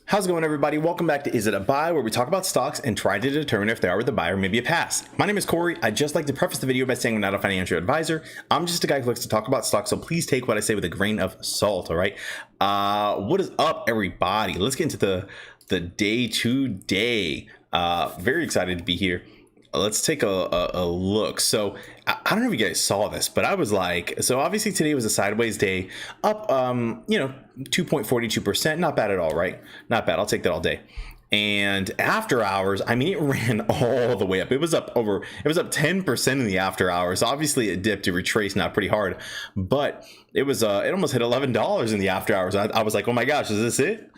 How's it going, everybody? Welcome back to Is It a Buy, where we talk about stocks and try to determine if they are with a buy or maybe a pass. My name is Corey. I'd just like to preface the video by saying I'm not a financial advisor. I'm just a guy who likes to talk about stocks, so please take what I say with a grain of salt, all right? What is up, everybody? Let's get into the day today. Very excited to be here. Let's take a look. So I don't know if you guys saw this, but I was like, so obviously today was a sideways day, up 2.42%. Not bad at all, right? Not bad. I'll take that all day. And after hours, I mean, it ran all the way up. It was up 10% in the after hours. Obviously it dipped, it retraced now pretty hard, but it was it almost hit $11 in the after hours. I was like, oh my gosh, is this it?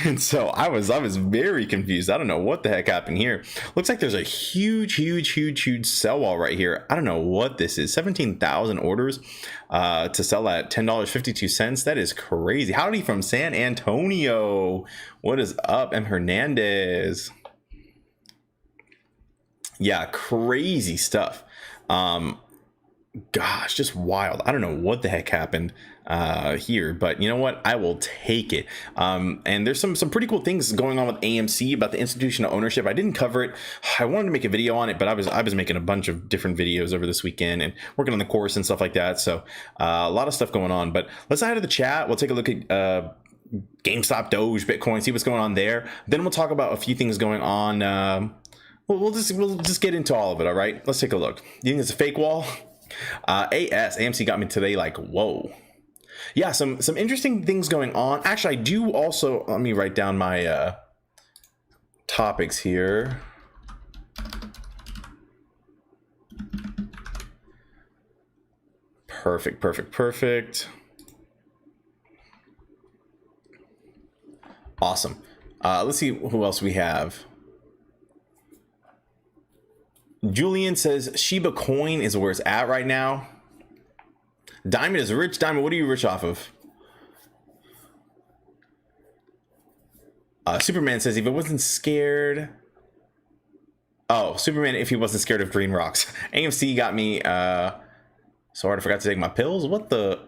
And so I was very confused. I don't know what the heck happened here. Looks like there's a huge sell wall right here. I don't know what this is. 17,000 orders to sell at $10.52. That is crazy. Howdy from San Antonio. What is up, M. Hernandez? Yeah, crazy stuff. Gosh, just wild. I don't know what the heck happened here, but you know what? I will take it. And there's some pretty cool things going on with AMC about the institutional ownership. I didn't cover it. I wanted to make a video on it, but I was making a bunch of different videos over this weekend and working on the course and stuff like that. So a lot of stuff going on. But let's head to the chat. We'll take a look at GameStop, Doge, Bitcoin, see what's going on there. Then we'll talk about a few things going on. We'll just get into all of it. All right, let's take a look. You think it's a fake wall? AMC got me today, like, whoa. Yeah, some interesting things going on. Actually, I do also, let me write down my topics here. Perfect. Awesome. Let's see who else we have. Julian says Shiba Coin is where it's at right now. Diamond is rich. Diamond, what are you rich off of? Superman says if it wasn't scared. Oh, Superman, if he wasn't scared of green rocks. AMC got me. Sorry, I forgot to take my pills. What the?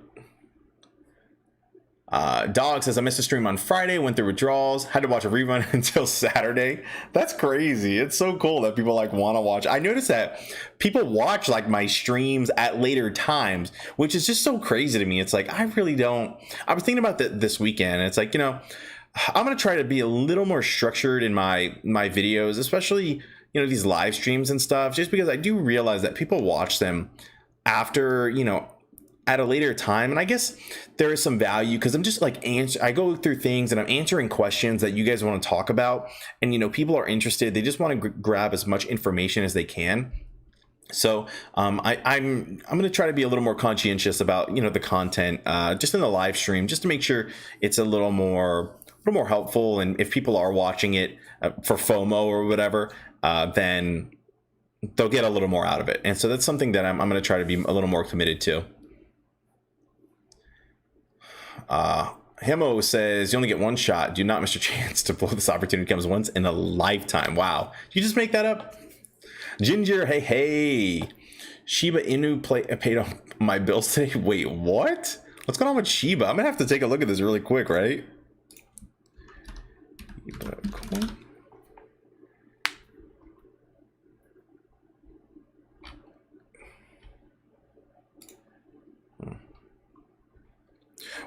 Dog says I missed a stream on Friday, went through withdrawals, had to watch a rerun until Saturday. That's crazy. It's so cool that people like want to watch. I noticed that people watch like my streams at later times, which is just so crazy to me. It's like, I really don't. I was thinking about this weekend. It's like, I'm going to try to be a little more structured in my videos, especially, these live streams and stuff, just because I do realize that people watch them after, at a later time. And I guess there is some value because I'm just like, I go through things and I'm answering questions that you guys want to talk about. And, people are interested. They just want to grab as much information as they can. So I'm going to try to be a little more conscientious about, the content just in the live stream, just to make sure it's a little more helpful. And if people are watching it for FOMO or whatever, then they'll get a little more out of it. And so that's something that I'm going to try to be a little more committed to. Himo says you only get one shot. Do not miss your chance to blow. This opportunity comes once in a lifetime. Wow. Did you just make that up? Ginger, hey. Shiba Inu paid off my bills today. Wait, what? What's going on with Shiba? I'm gonna have to take a look at this really quick, right?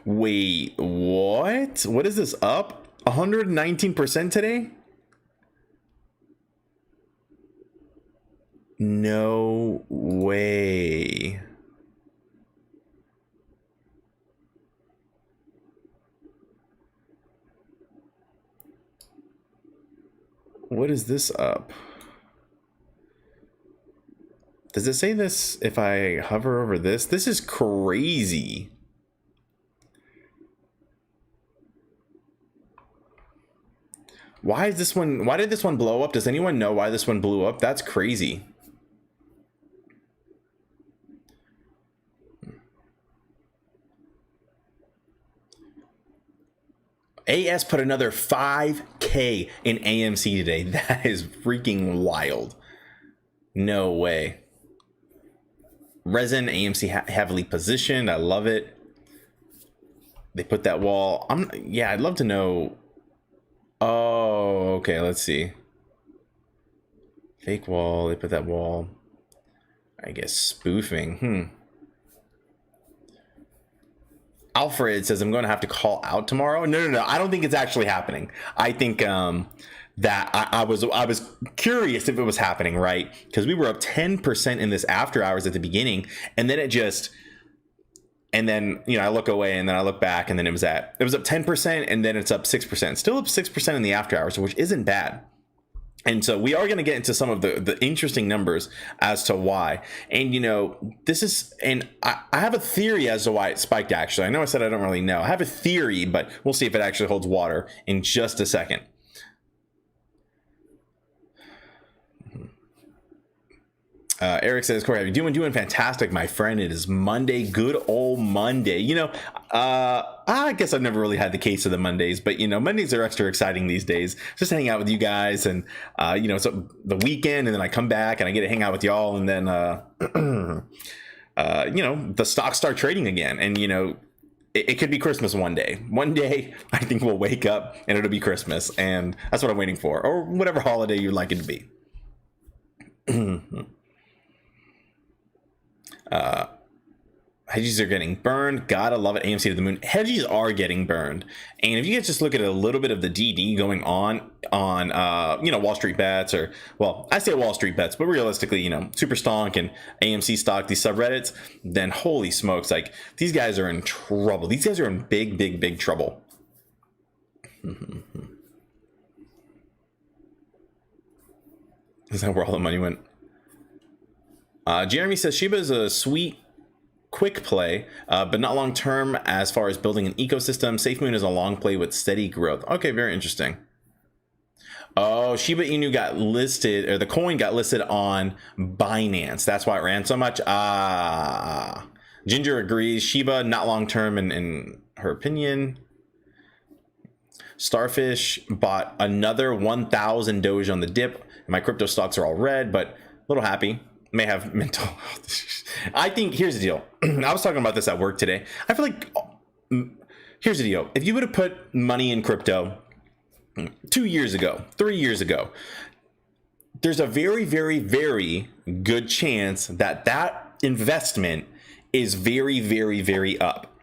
Wait, what? What is this up? 119% today? No way. What is this up? Does it say this if I hover over this? This is crazy. Why did this one blow up? Does anyone know why this one blew up? That's crazy. AS put another 5K in AMC today. That is freaking wild. No way. Resin, AMC heavily positioned. I love it. They put that wall. Yeah, I'd love to know Oh, okay. Let's see. Fake wall. They put that wall. I guess spoofing. Alfred says I'm going to have to call out tomorrow. No. I don't think it's actually happening. I think that I was curious if it was happening, right? Because we were up 10% in this after hours at the beginning, and then I look away and then I look back, and then it was up 10%, and then it's up 6%. Still up 6% in the after hours, which isn't bad. And so we are going to get into some of the interesting numbers as to why. And, I have a theory as to why it spiked, actually. I know I said I don't really know. I have a theory, but we'll see if it actually holds water in just a second. Eric says, Corey, how you doing fantastic, my friend. It is Monday, good old Monday. I guess I've never really had the case of the Mondays, but Mondays are extra exciting these days. Just hang out with you guys, and so the weekend, and then I come back and I get to hang out with y'all, and then the stocks start trading again, and it could be Christmas one day. One day, I think we'll wake up and it'll be Christmas, and that's what I'm waiting for, or whatever holiday you'd like it to be. Hedges are getting burned. Gotta love it. AMC to the moon. Hedges are getting burned. And if you guys just look at a little bit of the DD going on Wall Street Bets, or, well, I say Wall Street Bets, but realistically, Super Stonk and AMC stock, these subreddits, then holy smokes, like, these guys are in trouble. These guys are in big trouble. Is that where all the money went? Jeremy says Shiba is a sweet, quick play, but not long term as far as building an ecosystem. SafeMoon is a long play with steady growth. Okay, very interesting. Oh, Shiba Inu got listed, or the coin got listed on Binance. That's why it ran so much. Ginger agrees. Shiba, not long term in her opinion. Starfish bought another 1,000 Doge on the dip. My crypto stocks are all red, but a little happy. May have mental health. I think here's the deal. I was talking about this at work today. I feel like here's the deal. If you would have put money in crypto 2 years ago, 3 years ago, there's a very good chance that investment is very up.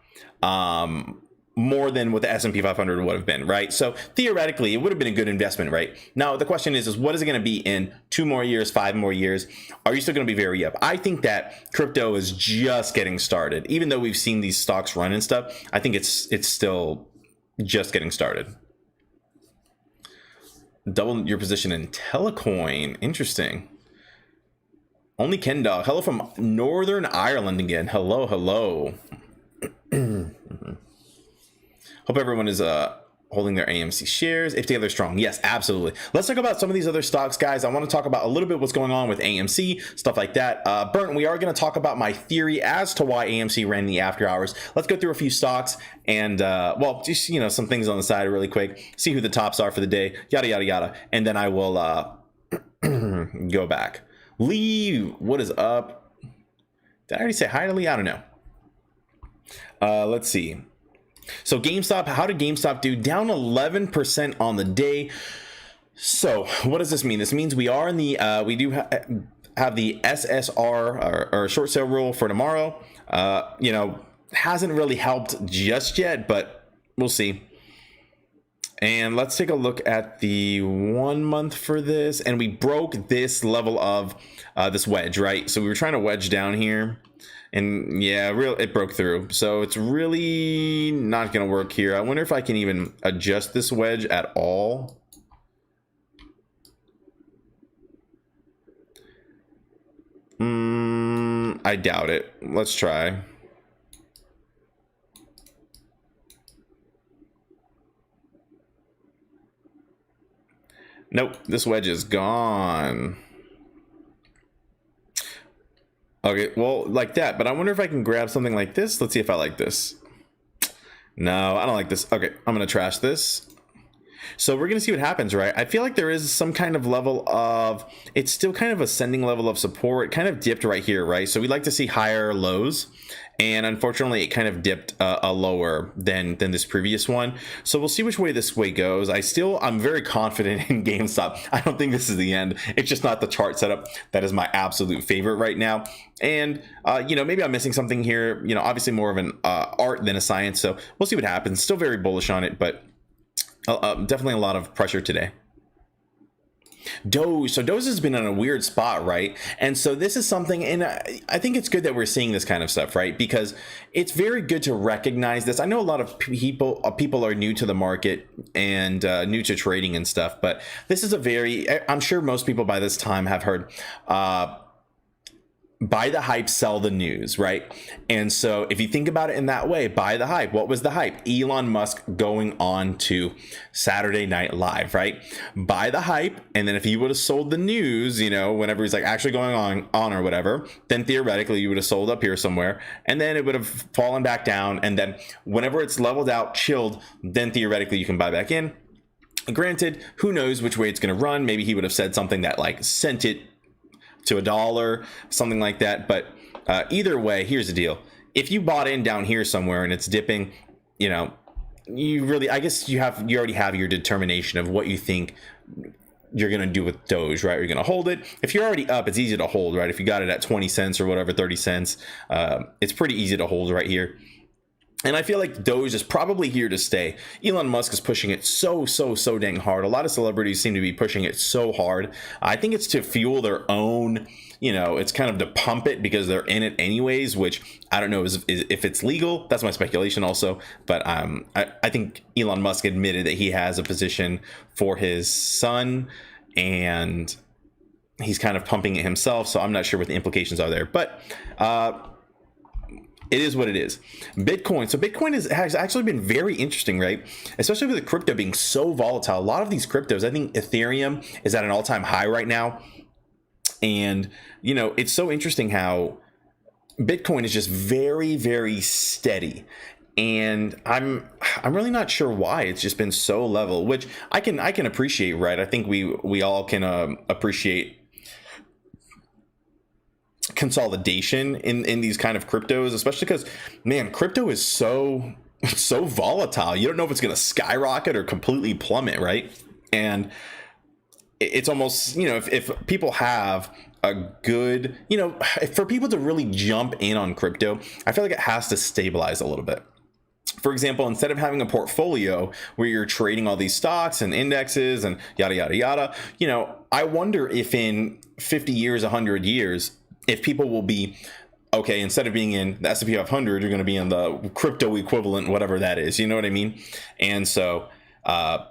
More than what the S&P 500 would have been, right? So theoretically, it would have been a good investment, right? Now, the question is what is it going to be in 2 more years, 5 more years? Are you still going to be very up? I think that crypto is just getting started. Even though we've seen these stocks run and stuff, I think it's still just getting started. Double your position in Telecoin. Interesting. Only Ken Dog. Hello from Northern Ireland again. Hello. Hope everyone is holding their AMC shares. If together strong. Yes, absolutely. Let's talk about some of these other stocks, guys. I want to talk about a little bit what's going on with AMC, stuff like that. Burnt, we are going to talk about my theory as to why AMC ran the after hours. Let's go through a few stocks and, just, some things on the side really quick. See who the tops are for the day. Yada. And then I will go back. Lee, what is up? Did I already say hi to Lee? I don't know. Let's see. So GameStop, how did GameStop do? Down 11% on the day. So what does this mean? This means we are in the, we do have the SSR or short sale rule for tomorrow. Hasn't really helped just yet, but we'll see. And let's take a look at the 1 month for this. And we broke this level of this wedge, right? So we were trying to wedge down here. And yeah, it broke through. So it's really not going to work here. I wonder if I can even adjust this wedge at all. I doubt it. Let's try. Nope, this wedge is gone. Okay, well, like that, but I wonder if I can grab something like this. Let's see if I like this. No, I don't like this. Okay, I'm gonna trash this. So we're gonna see what happens, right? I feel like there is some kind of level of, it's still kind of ascending level of support. It kind of dipped right here, right? So we like to see higher lows. and unfortunately it kind of dipped a lower than this previous one. So we'll see which way this way goes. I'm very confident in GameStop. I don't think this is the end. It's just not the chart setup that is my absolute favorite right now. And maybe I'm missing something here. Obviously more of an art than a science. So we'll see what happens. Still very bullish on it, but definitely a lot of pressure today. Doge. So Doge has been in a weird spot, right? And so this is something, and I think it's good that we're seeing this kind of stuff, right? Because it's very good to recognize this. I know a lot of people are new to the market and new to trading and stuff, but this is I'm sure most people by this time have heard buy the hype, sell the news, right? And so if you think about it in that way, buy the hype. What was the hype? Elon Musk going on to Saturday Night Live, right? Buy the hype. And then if he would have sold the news, whenever he's like actually going on or whatever, then theoretically you would have sold up here somewhere, and then it would have fallen back down. And then whenever it's leveled out, chilled, then theoretically you can buy back in. Granted, who knows which way it's going to run? Maybe he would have said something that like sent it to $1, something like that. But either way, here's the deal. If you bought in down here somewhere and it's dipping, I guess you already have your determination of what you think you're going to do with Doge, right? You're going to hold it. If you're already up, it's easy to hold, right? If you got it at 20 cents or whatever, 30 cents, it's pretty easy to hold right here. And I feel like Doge is probably here to stay. Elon Musk is pushing it so dang hard. A lot of celebrities seem to be pushing it so hard. I think it's to fuel their own, it's kind of to pump it because they're in it anyways, which I don't know if it's legal. That's my speculation also. But I think Elon Musk admitted that he has a position for his son, and he's kind of pumping it himself. So I'm not sure what the implications are there. But it is what it is. Bitcoin. So Bitcoin has actually been very interesting, right? Especially with the crypto being so volatile. A lot of these cryptos, I think Ethereum is at an all-time high right now. And, it's so interesting how Bitcoin is just very, very steady. And I'm really not sure why it's just been so level, which I can appreciate, right? I think we all can appreciate consolidation in these kind of cryptos, especially because, man, crypto is so volatile. You don't know if it's going to skyrocket or completely plummet, right? And it's almost, if people have a good, for people to really jump in on crypto, I feel like it has to stabilize a little bit. For example, instead of having a portfolio where you're trading all these stocks and indexes and yada, yada, yada, I wonder if in 50 years, 100 years, if people will be, okay, instead of being in the S&P 500, you're going to be in the crypto equivalent, whatever that is. You know what I mean? And so I'm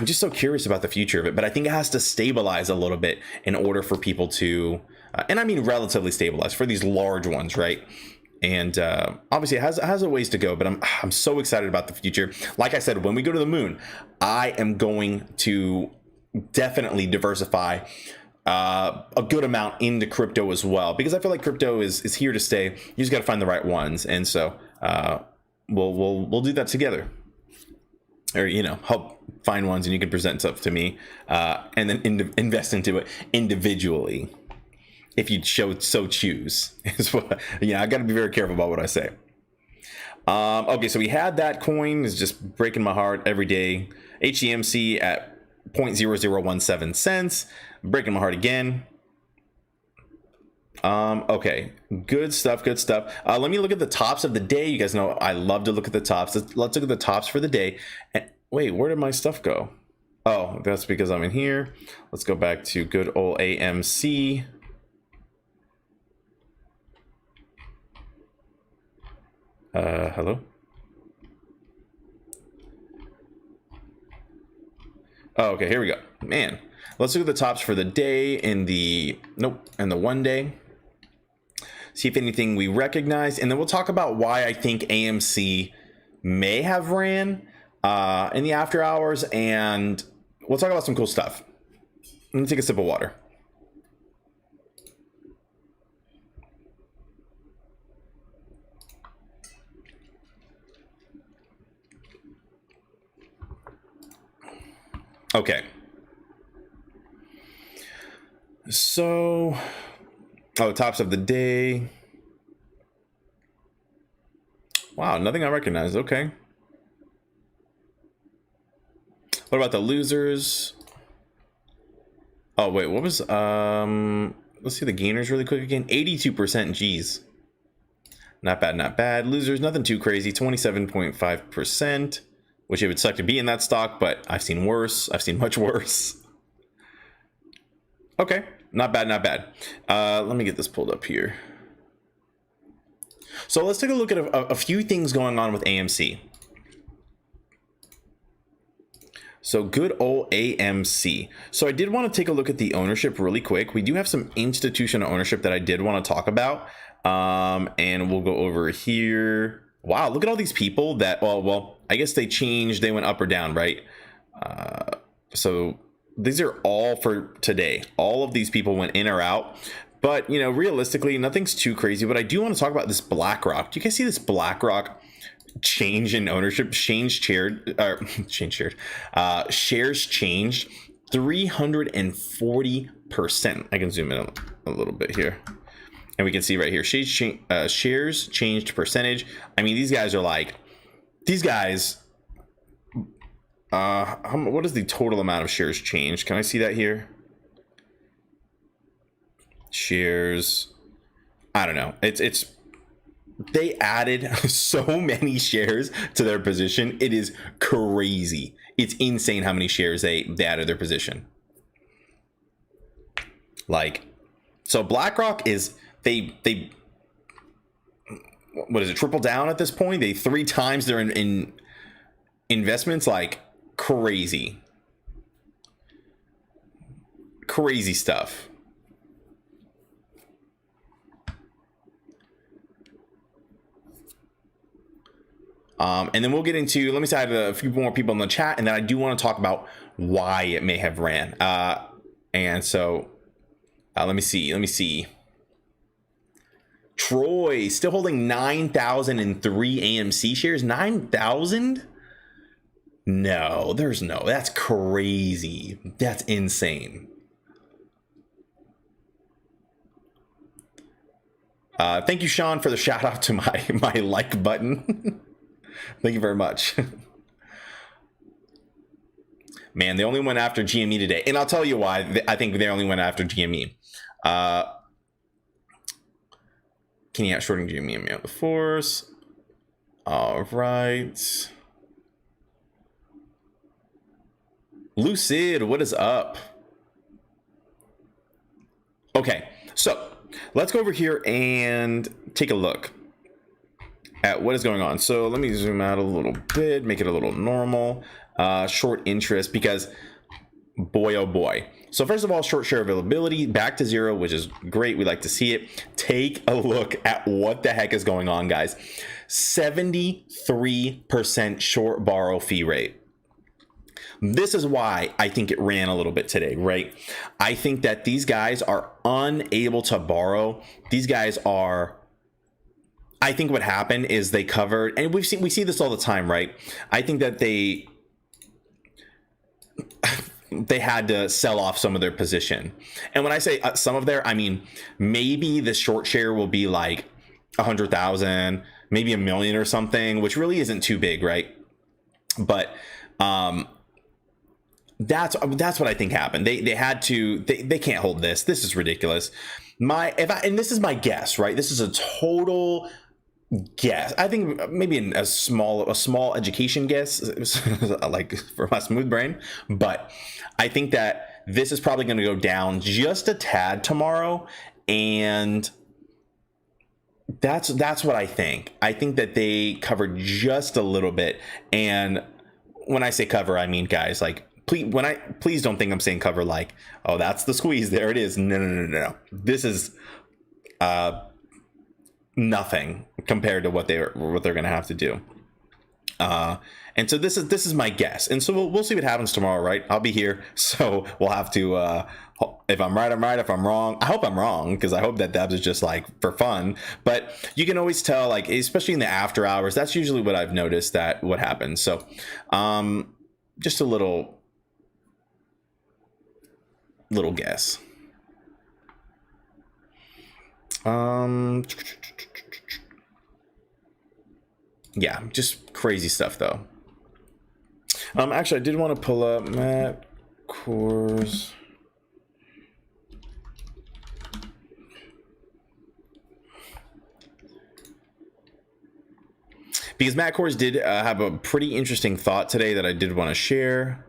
just so curious about the future of it. But I think it has to stabilize a little bit in order for people to, and I mean relatively stabilize for these large ones, right? And obviously it has a ways to go, but I'm so excited about the future. Like I said, when we go to the moon, I am going to definitely diversify a good amount into crypto as well, because I feel like crypto is here to stay. You just got to find the right ones, and so we'll do that together, or help find ones, and you can present stuff to me, and then invest into it individually if you so choose. Is what, I got to be very careful about what I say. Okay, so we had that coin is just breaking my heart every day. HEMC at 0.0017 cents. Breaking my heart again. Okay, good stuff. Let me look at the tops of the day. You guys know I love to look at the tops. Let's look at the tops for the day. And wait, where did my stuff go? Oh, that's because I'm in here. Let's go back to good old AMC. Hello. Oh, okay, here we go. Man, let's look at the tops for the day and the 1 day. See if anything we recognize, and then we'll talk about why I think AMC may have ran in the after hours, and we'll talk about some cool stuff. Let me take a sip of water. Okay. So, tops of the day. Wow, nothing I recognize. Okay. What about the losers? Oh wait, what was let's see the gainers really quick again. 82%. Geez. Not bad, not bad. Losers, nothing too crazy. 27.5%, which it would suck to be in that stock, but I've seen worse. I've seen much worse. Okay, not bad, not bad. Let me get this pulled up here. So let's take a look at a few things going on with AMC. So good old AMC. So I did want to take a look at the ownership really quick. We do have some institutional ownership that I did want to talk about. And we'll go over here. Wow, look at all these people that, well, I guess they changed. They went up or down, right? So these are all for today. All of these people went in or out. But, you know, realistically, nothing's too crazy. But I do want to talk about this BlackRock. Do you guys see this BlackRock change in ownership? Shares changed 340%. I can zoom in a little bit here. And we can see right here, shares changed percentage. I mean, these guys are like, what is the total amount of shares changed? Can I see that here? Shares, I don't know. They added so many shares to their position. It is crazy. It's insane how many shares they added their position. Like, so BlackRock is, they what is it, triple down at this point? They 3 times their in investments. Like, crazy stuff. And then we'll get into, let me say I have a few more people in the chat, and then I do want to talk about why it may have ran. And so let me see. Troy still holding 9,003 AMC shares. 9,000? No, that's crazy. That's insane. Thank you, Sean, for the shout out to my like button. Thank you very much. Man, they only went after GME today. And I'll tell you why. I think they only went after GME. Can you shorting GME out the force? All right. Lucid, what is up? Okay, so let's go over here and take a look at what is going on. So let me zoom out a little bit, make it a little normal. Short interest, because boy, oh boy. So first of all, short share availability back to 0, which is great. We like to see it. Take a look at what the heck is going on, guys. 73% short borrow fee rate. This is why I think it ran a little bit today, right? I think that these guys are unable to borrow. These guys are, I think what happened is they covered, and we see this all the time, right? I think that they had to sell off some of their position. And when I say some of their, I mean, maybe the short share will be like 100,000, maybe 1 million or something, which really isn't too big, right? But that's what I think happened. They had to, they can't hold this. This is ridiculous. And this is my guess, right? This is a total guess. I think maybe a small education guess, like for my smooth brain, but I think that this is probably going to go down just a tad tomorrow, and that's what I think. I think that they covered just a little bit, and when I say cover, I mean, guys, like, please don't think I'm saying cover like, oh, that's the squeeze, there it is. No. This is nothing compared to what they're going to have to do. And so this is my guess. And so we'll see what happens tomorrow, right? I'll be here. So we'll have to, if I'm right, I'm right. If I'm wrong, I hope I'm wrong, because I hope that Debs is just like for fun. But you can always tell, like, especially in the after hours, that's usually what I've noticed that what happens. So just a little guess. Yeah, just crazy stuff though. Actually, I did want to pull up Matt Kors. Because Matt Kors did have a pretty interesting thought today that I did want to share.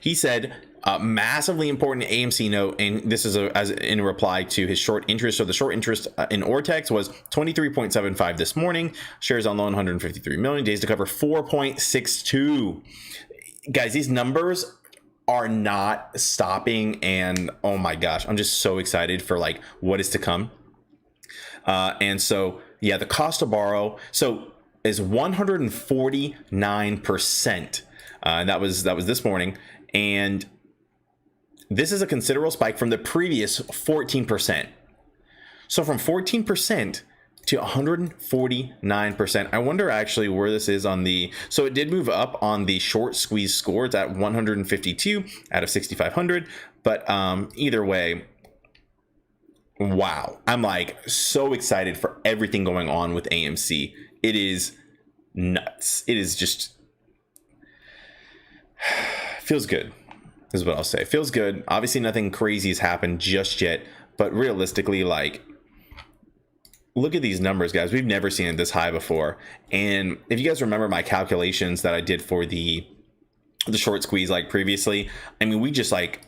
He said, massively important AMC note, and this is as in reply to his short interest. So the short interest in Ortex was 23.75 this morning. Shares on loan 153 million. Days to cover 4.62. Guys, these numbers are not stopping, and oh my gosh, I'm just so excited for like what is to come. And so yeah, the cost to borrow is 149%. That was this morning, and this is a considerable spike from the previous 14%. So from 14% to 149%. I wonder actually where this is on the, so it did move up on the short squeeze score. It's at 152 out of 6,500. But either way, wow. I'm like so excited for everything going on with AMC. It is nuts. It is just, feels good is what I'll say. Feels good. Obviously nothing crazy has happened just yet, but realistically, like, look at these numbers, guys. We've never seen it this high before. And if you guys remember my calculations that I did for the short squeeze like previously, I mean, we just like,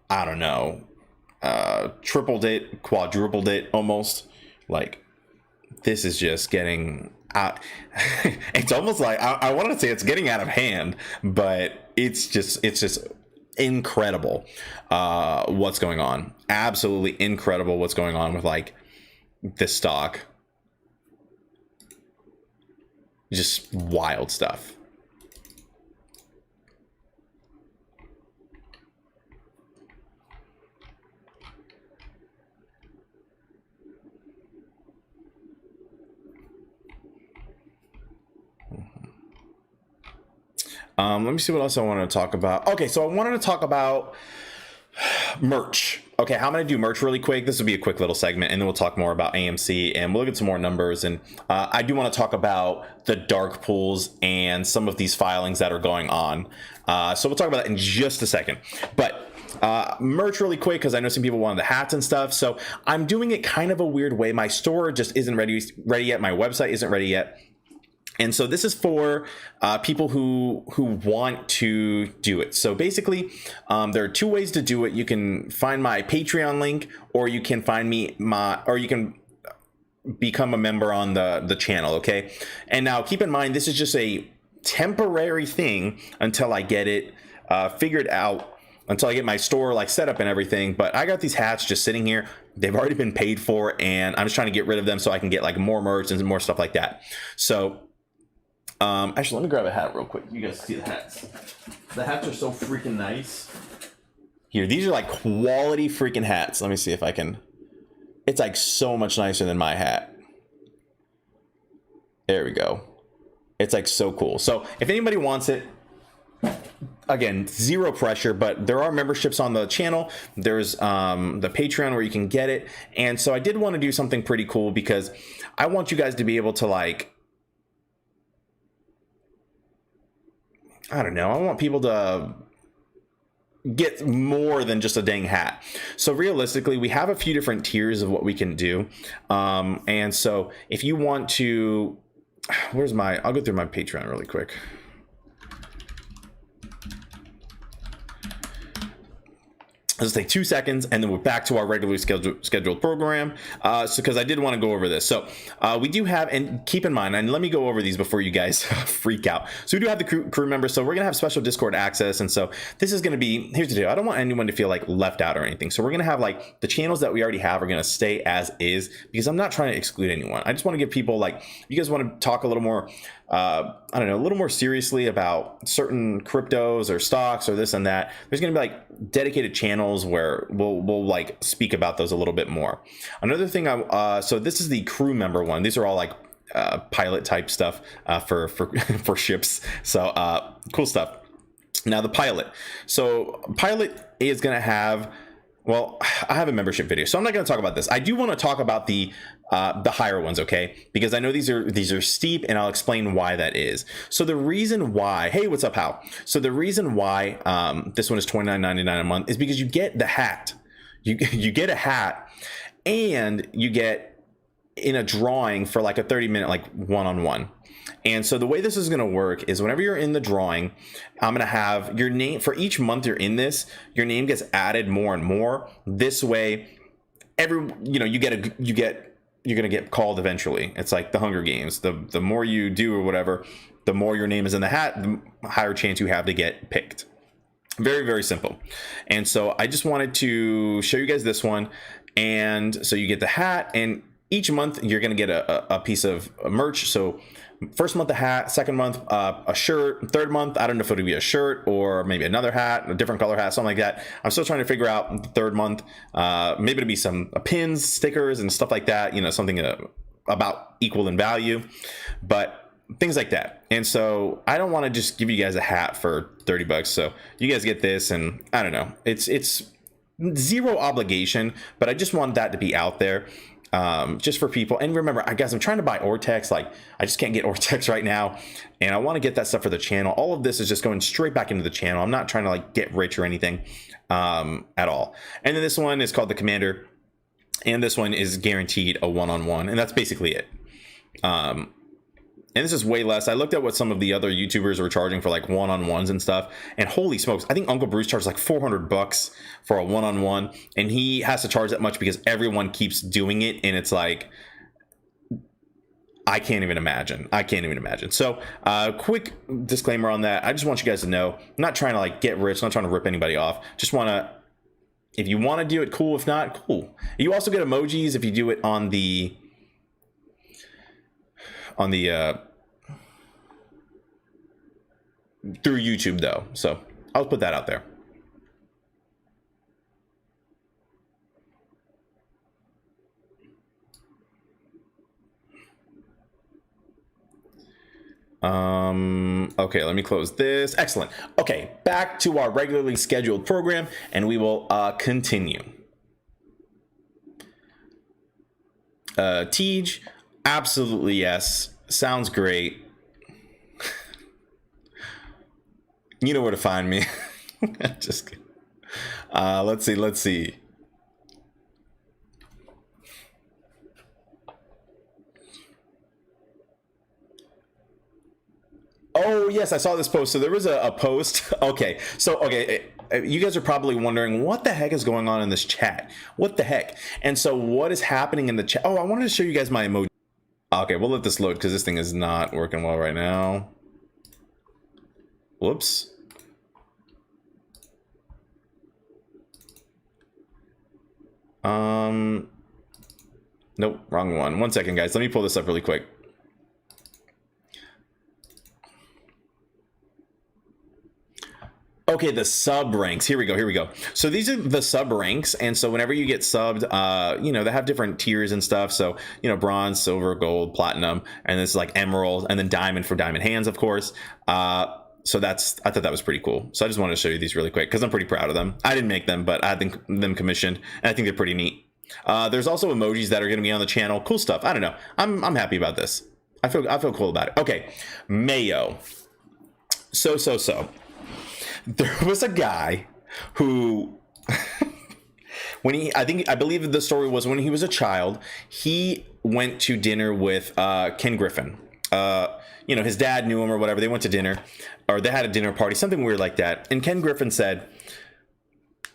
I don't know, tripled it, quadrupled it almost. Like, this is just getting out. It's almost like, I want to say it's getting out of hand, but it's just incredible what's going on. Absolutely incredible what's going on with like this stock. Just wild stuff. Let me see what else I want to talk about. Okay, so I wanted to talk about merch. Okay, how I'm going to do merch really quick. This will be a quick little segment, and then we'll talk more about AMC, and we'll look at some more numbers. And I do want to talk about the dark pools and some of these filings that are going on. So we'll talk about that in just a second. But merch really quick, because I know some people wanted the hats and stuff. So I'm doing it kind of a weird way. My store just isn't ready yet. My website isn't ready yet. And so this is for people who want to do it. So basically, there are two ways to do it. You can find my Patreon link, or you can find or you can become a member on the channel. Okay. And now keep in mind, this is just a temporary thing until I get it figured out, until I get my store like set up and everything. But I got these hats just sitting here. They've already been paid for, and I'm just trying to get rid of them so I can get like more merch and more stuff like that. So actually, let me grab a hat real quick. You guys see the hats. The hats are so freaking nice. Here, these are like quality freaking hats. Let me see if I can. It's like so much nicer than my hat. There we go. It's like so cool. So if anybody wants it, again, zero pressure, but there are memberships on the channel. There's the Patreon where you can get it. And so I did want to do something pretty cool, because I want you guys to be able to like, I don't know, I want people to get more than just a dang hat. So realistically, we have a few different tiers of what we can do. And so if you want to, I'll go through my Patreon really quick. Let's take 2 seconds, and then we're back to our regularly scheduled program. Because I did want to go over this. So we do have, and keep in mind, and let me go over these before you guys freak out. So we do have the crew members. So we're going to have special Discord access. And so this is going to be, here's the deal. I don't want anyone to feel like left out or anything. So we're going to have like the channels that we already have are going to stay as is, because I'm not trying to exclude anyone. I just want to give people like, you guys want to talk a little more, I don't know, a little more seriously about certain cryptos or stocks or this and that. There's going to be like dedicated channels where we'll like speak about those a little bit more. Another thing, so this is the crew member one. These are all like pilot type stuff for for ships. So cool stuff. Now the pilot. So pilot is going to have Well, I have a membership video, so I'm not going to talk about this. I do want to talk about the higher ones, okay? Because I know these are steep, and I'll explain why that is. So the reason why, hey, what's up, Hal? So the reason why this one is $29.99 a month is because you get the hat. You get a hat, and you get in a drawing for like a 30-minute like one-on-one. And so the way this is going to work is whenever you're in the drawing, I'm going to have your name for each month you're in this, your name gets added more and more. This way, you're going to get called eventually. It's like the Hunger Games. The more you do or whatever, the more your name is in the hat, the higher chance you have to get picked. Very, very simple. And so I just wanted to show you guys this one. And so you get the hat, and each month you're going to get a piece of merch. So first month a hat, second month a shirt, third month I don't know if it'll be a shirt or maybe another hat, a different color hat, something like that. I'm still trying to figure out the third month. Maybe it'll be some pins, stickers, and stuff like that, something about equal in value, but things like that. And so I don't want to just give you guys a hat for $30, so you guys get this, and I don't know, it's zero obligation, but I just want that to be out there. Just for people. And remember, guys, I'm trying to buy Ortex. Like, I just can't get Ortex right now, and I want to get that stuff for the channel. All of this is just going straight back into the channel. I'm not trying to like get rich or anything at all. And then this one is called the Commander, and this one is guaranteed a one-on-one, and that's basically it. And this is way less. I looked at what some of the other YouTubers were charging for like one-on-ones and stuff, and holy smokes, I think Uncle Bruce charged like $400 for a one-on-one, and he has to charge that much because everyone keeps doing it, and it's like, I can't even imagine. So quick disclaimer on that. I just want you guys to know, I'm not trying to like get rich, not trying to rip anybody off. Just want to, if you want to do it, cool. If not, cool. You also get emojis if you do it on the through YouTube though. So I'll put that out there. Okay, let me close this. Excellent. Okay, back to our regularly scheduled program, and we will continue. Tej, absolutely yes. Sounds great. You know where to find me. Just kidding. Let's see. Oh, yes, I saw this post. So there was a post. Okay. So, you guys are probably wondering what the heck is going on in this chat? What the heck? And so what is happening in the chat? Oh, I wanted to show you guys my emoji. Okay, we'll let this load because this thing is not working well right now. Whoops. Nope, wrong one. 1 second, guys. Let me pull this up really quick. Okay, the sub ranks. Here we go. So these are the sub ranks, and so whenever you get subbed, they have different tiers and stuff. So bronze, silver, gold, platinum, and this is like emerald, and then diamond for diamond hands, of course. So I thought that was pretty cool. So I just wanted to show you these really quick because I'm pretty proud of them. I didn't make them, but I had them commissioned, and I think they're pretty neat. There's also emojis that are going to be on the channel. Cool stuff. I don't know. I'm happy about this. I feel cool about it. Okay, Mayo. So. There was a guy who, I believe the story was when he was a child, he went to dinner with Ken Griffin. His dad knew him or whatever. They went to dinner, or they had a dinner party, something weird like that. And Ken Griffin said,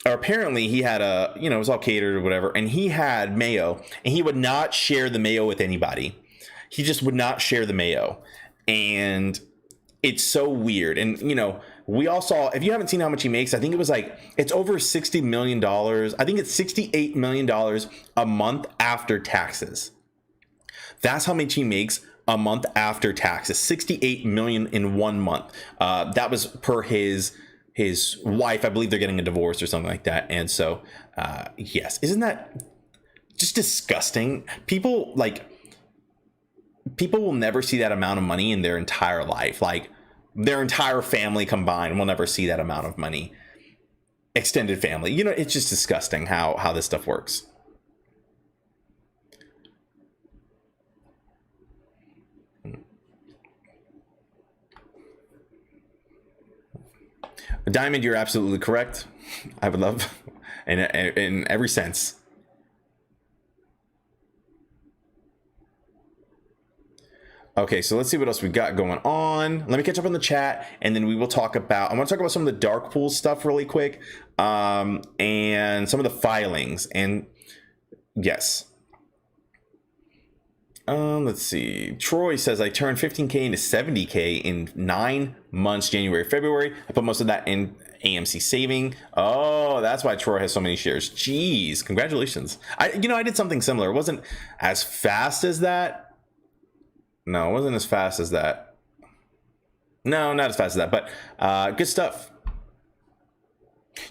or apparently he had it was all catered or whatever, and he had mayo, and he would not share the mayo with anybody. He just would not share the mayo. And it's so weird. And, we all saw, if you haven't seen how much he makes, I think it was it's over $60 million. I think it's $68 million a month after taxes. That's how much he makes a month after taxes. 68 million in 1 month. That was per his wife. I believe they're getting a divorce or something like that. And so, yes, isn't that just disgusting? People will never see that amount of money in their entire life. Like, their entire family combined will never see that amount of money. extended family. You know, it's just disgusting how this stuff works. Diamond, you're absolutely correct. I would love in every sense. Okay, so let's see what else we got going on. Let me catch up on the chat, and then we will talk about, I want to talk about some of the dark pool stuff really quick, and some of the filings. And yes. Let's see. Troy says, I turned 15K into 70K in 9 months, January, February. I put most of that in AMC saving. Oh, that's why Troy has so many shares. Jeez, congratulations. I did something similar. It wasn't as fast as that. No, it wasn't as fast as that. No, not as fast as that, but good stuff.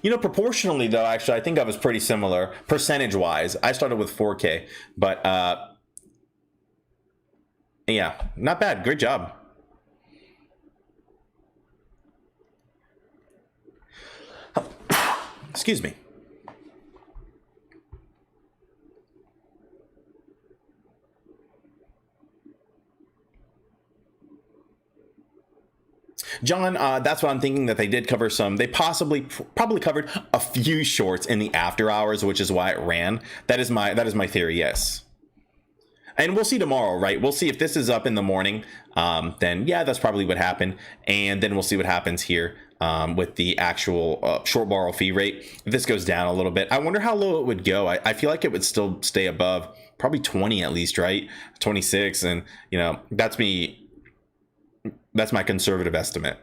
You know, proportionally though, actually, I think I was pretty similar percentage wise. I started with 4K, but yeah, not bad. Great job. Excuse me. John, that's what I'm thinking, that they did cover some. They probably covered a few shorts in the after hours, which is why it ran. That is my theory. Yes. And we'll see tomorrow, right? We'll see if this is up in the morning. Then yeah, that's probably what happened. And then we'll see what happens here with the actual short borrow fee rate. If this goes down a little bit, I wonder how low it would go. I feel like it would still stay above probably 20 at least, right? 26. And you know, that's my conservative estimate.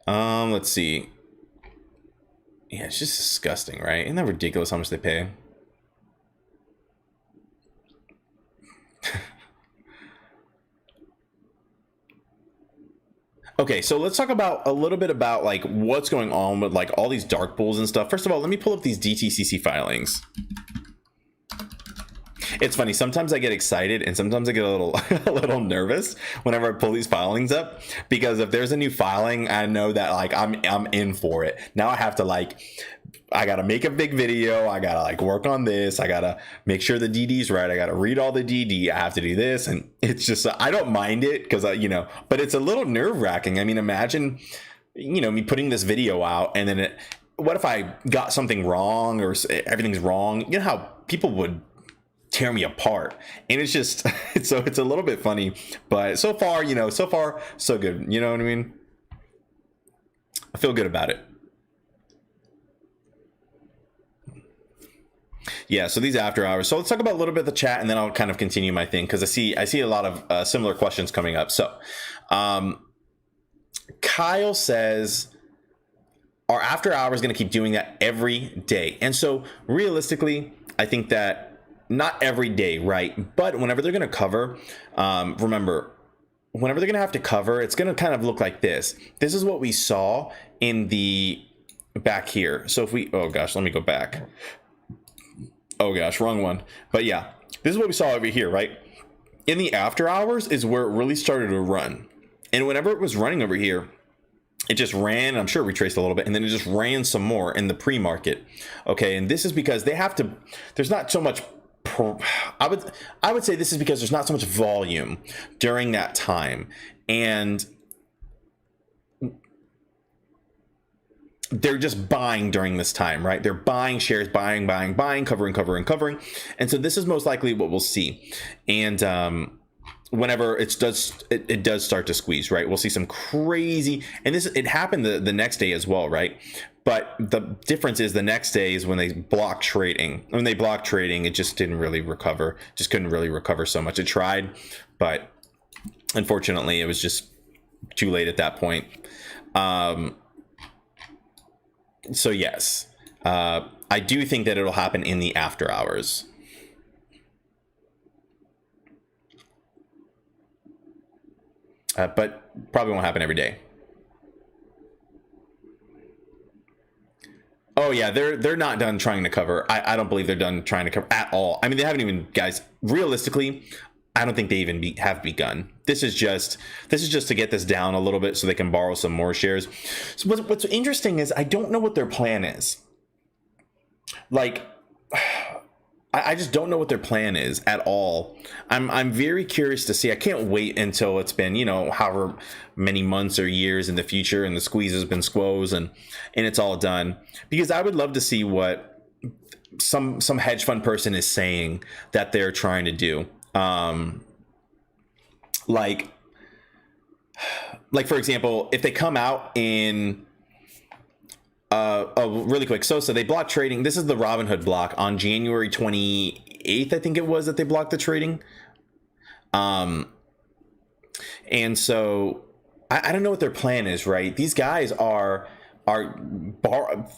Let's see. Yeah, it's just disgusting, right? Isn't that ridiculous how much they pay? Okay, so let's talk about a little bit about like what's going on with like all these dark pools and stuff. First of all, let me pull up these DTCC filings. It's funny, sometimes I get excited and sometimes I get a little nervous whenever I pull these filings up, because if there's a new filing, I know that like I'm in for it. Now I have to I gotta make a big video, I gotta work on this, I gotta make sure the DD's right, I gotta read all the DD, I have to do this, and it's just, I don't mind it because but it's a little nerve-wracking. I mean, imagine me putting this video out and then what if I got something wrong or everything's wrong? You know how people would tear me apart, and it's just it's a little bit funny, but so far so good. You know what I mean? I feel good about it. Yeah, so these after hours. So let's talk about a little bit of the chat, and then I'll kind of continue my thing because I see a lot of similar questions coming up. So Kyle says, are after hours going to keep doing that every day? And so realistically, I think that not every day, right? But whenever they're going to cover, remember, whenever they're going to have to cover, it's going to kind of look like this. This is what we saw in the back here. So if we, oh gosh, let me go back. Oh gosh, wrong one. But yeah, this is what we saw over here, right? In the after hours is where it really started to run. And whenever it was running over here, it just ran, I'm sure it retraced a little bit, and then it just ran some more in the pre-market. Okay, and this is because they have to, there's not so much, I would say this is because there's not so much volume during that time, and they're just buying during this time, right? They're buying shares, buying, covering. And so this is most likely what we'll see. And whenever it does start to squeeze, right? We'll see some crazy, and it happened the next day as well, right? But the difference is the next day is when they block trading. When they block trading, it just didn't really recover. Just couldn't really recover so much. It tried, but unfortunately, it was just too late at that point. So yes, I do think that it'll happen in the after hours. But probably won't happen every day. Oh yeah, they're not done trying to cover. I don't believe they're done trying to cover at all. I mean, they haven't even, guys, realistically, I don't think they even have begun. This is just to get this down a little bit so they can borrow some more shares. So what's interesting is I don't know what their plan is. Like, I just don't know what their plan is at all. I'm very curious to see. I can't wait until it's been, however many months or years in the future, and the squeeze has been squoze, and it's all done, because I would love to see what some hedge fund person is saying that they're trying to do. Like for example, if they come out in really quick. So they blocked trading. This is the Robinhood block on January 28th, I think it was, that they blocked the trading. And so I don't know what their plan is, right? These guys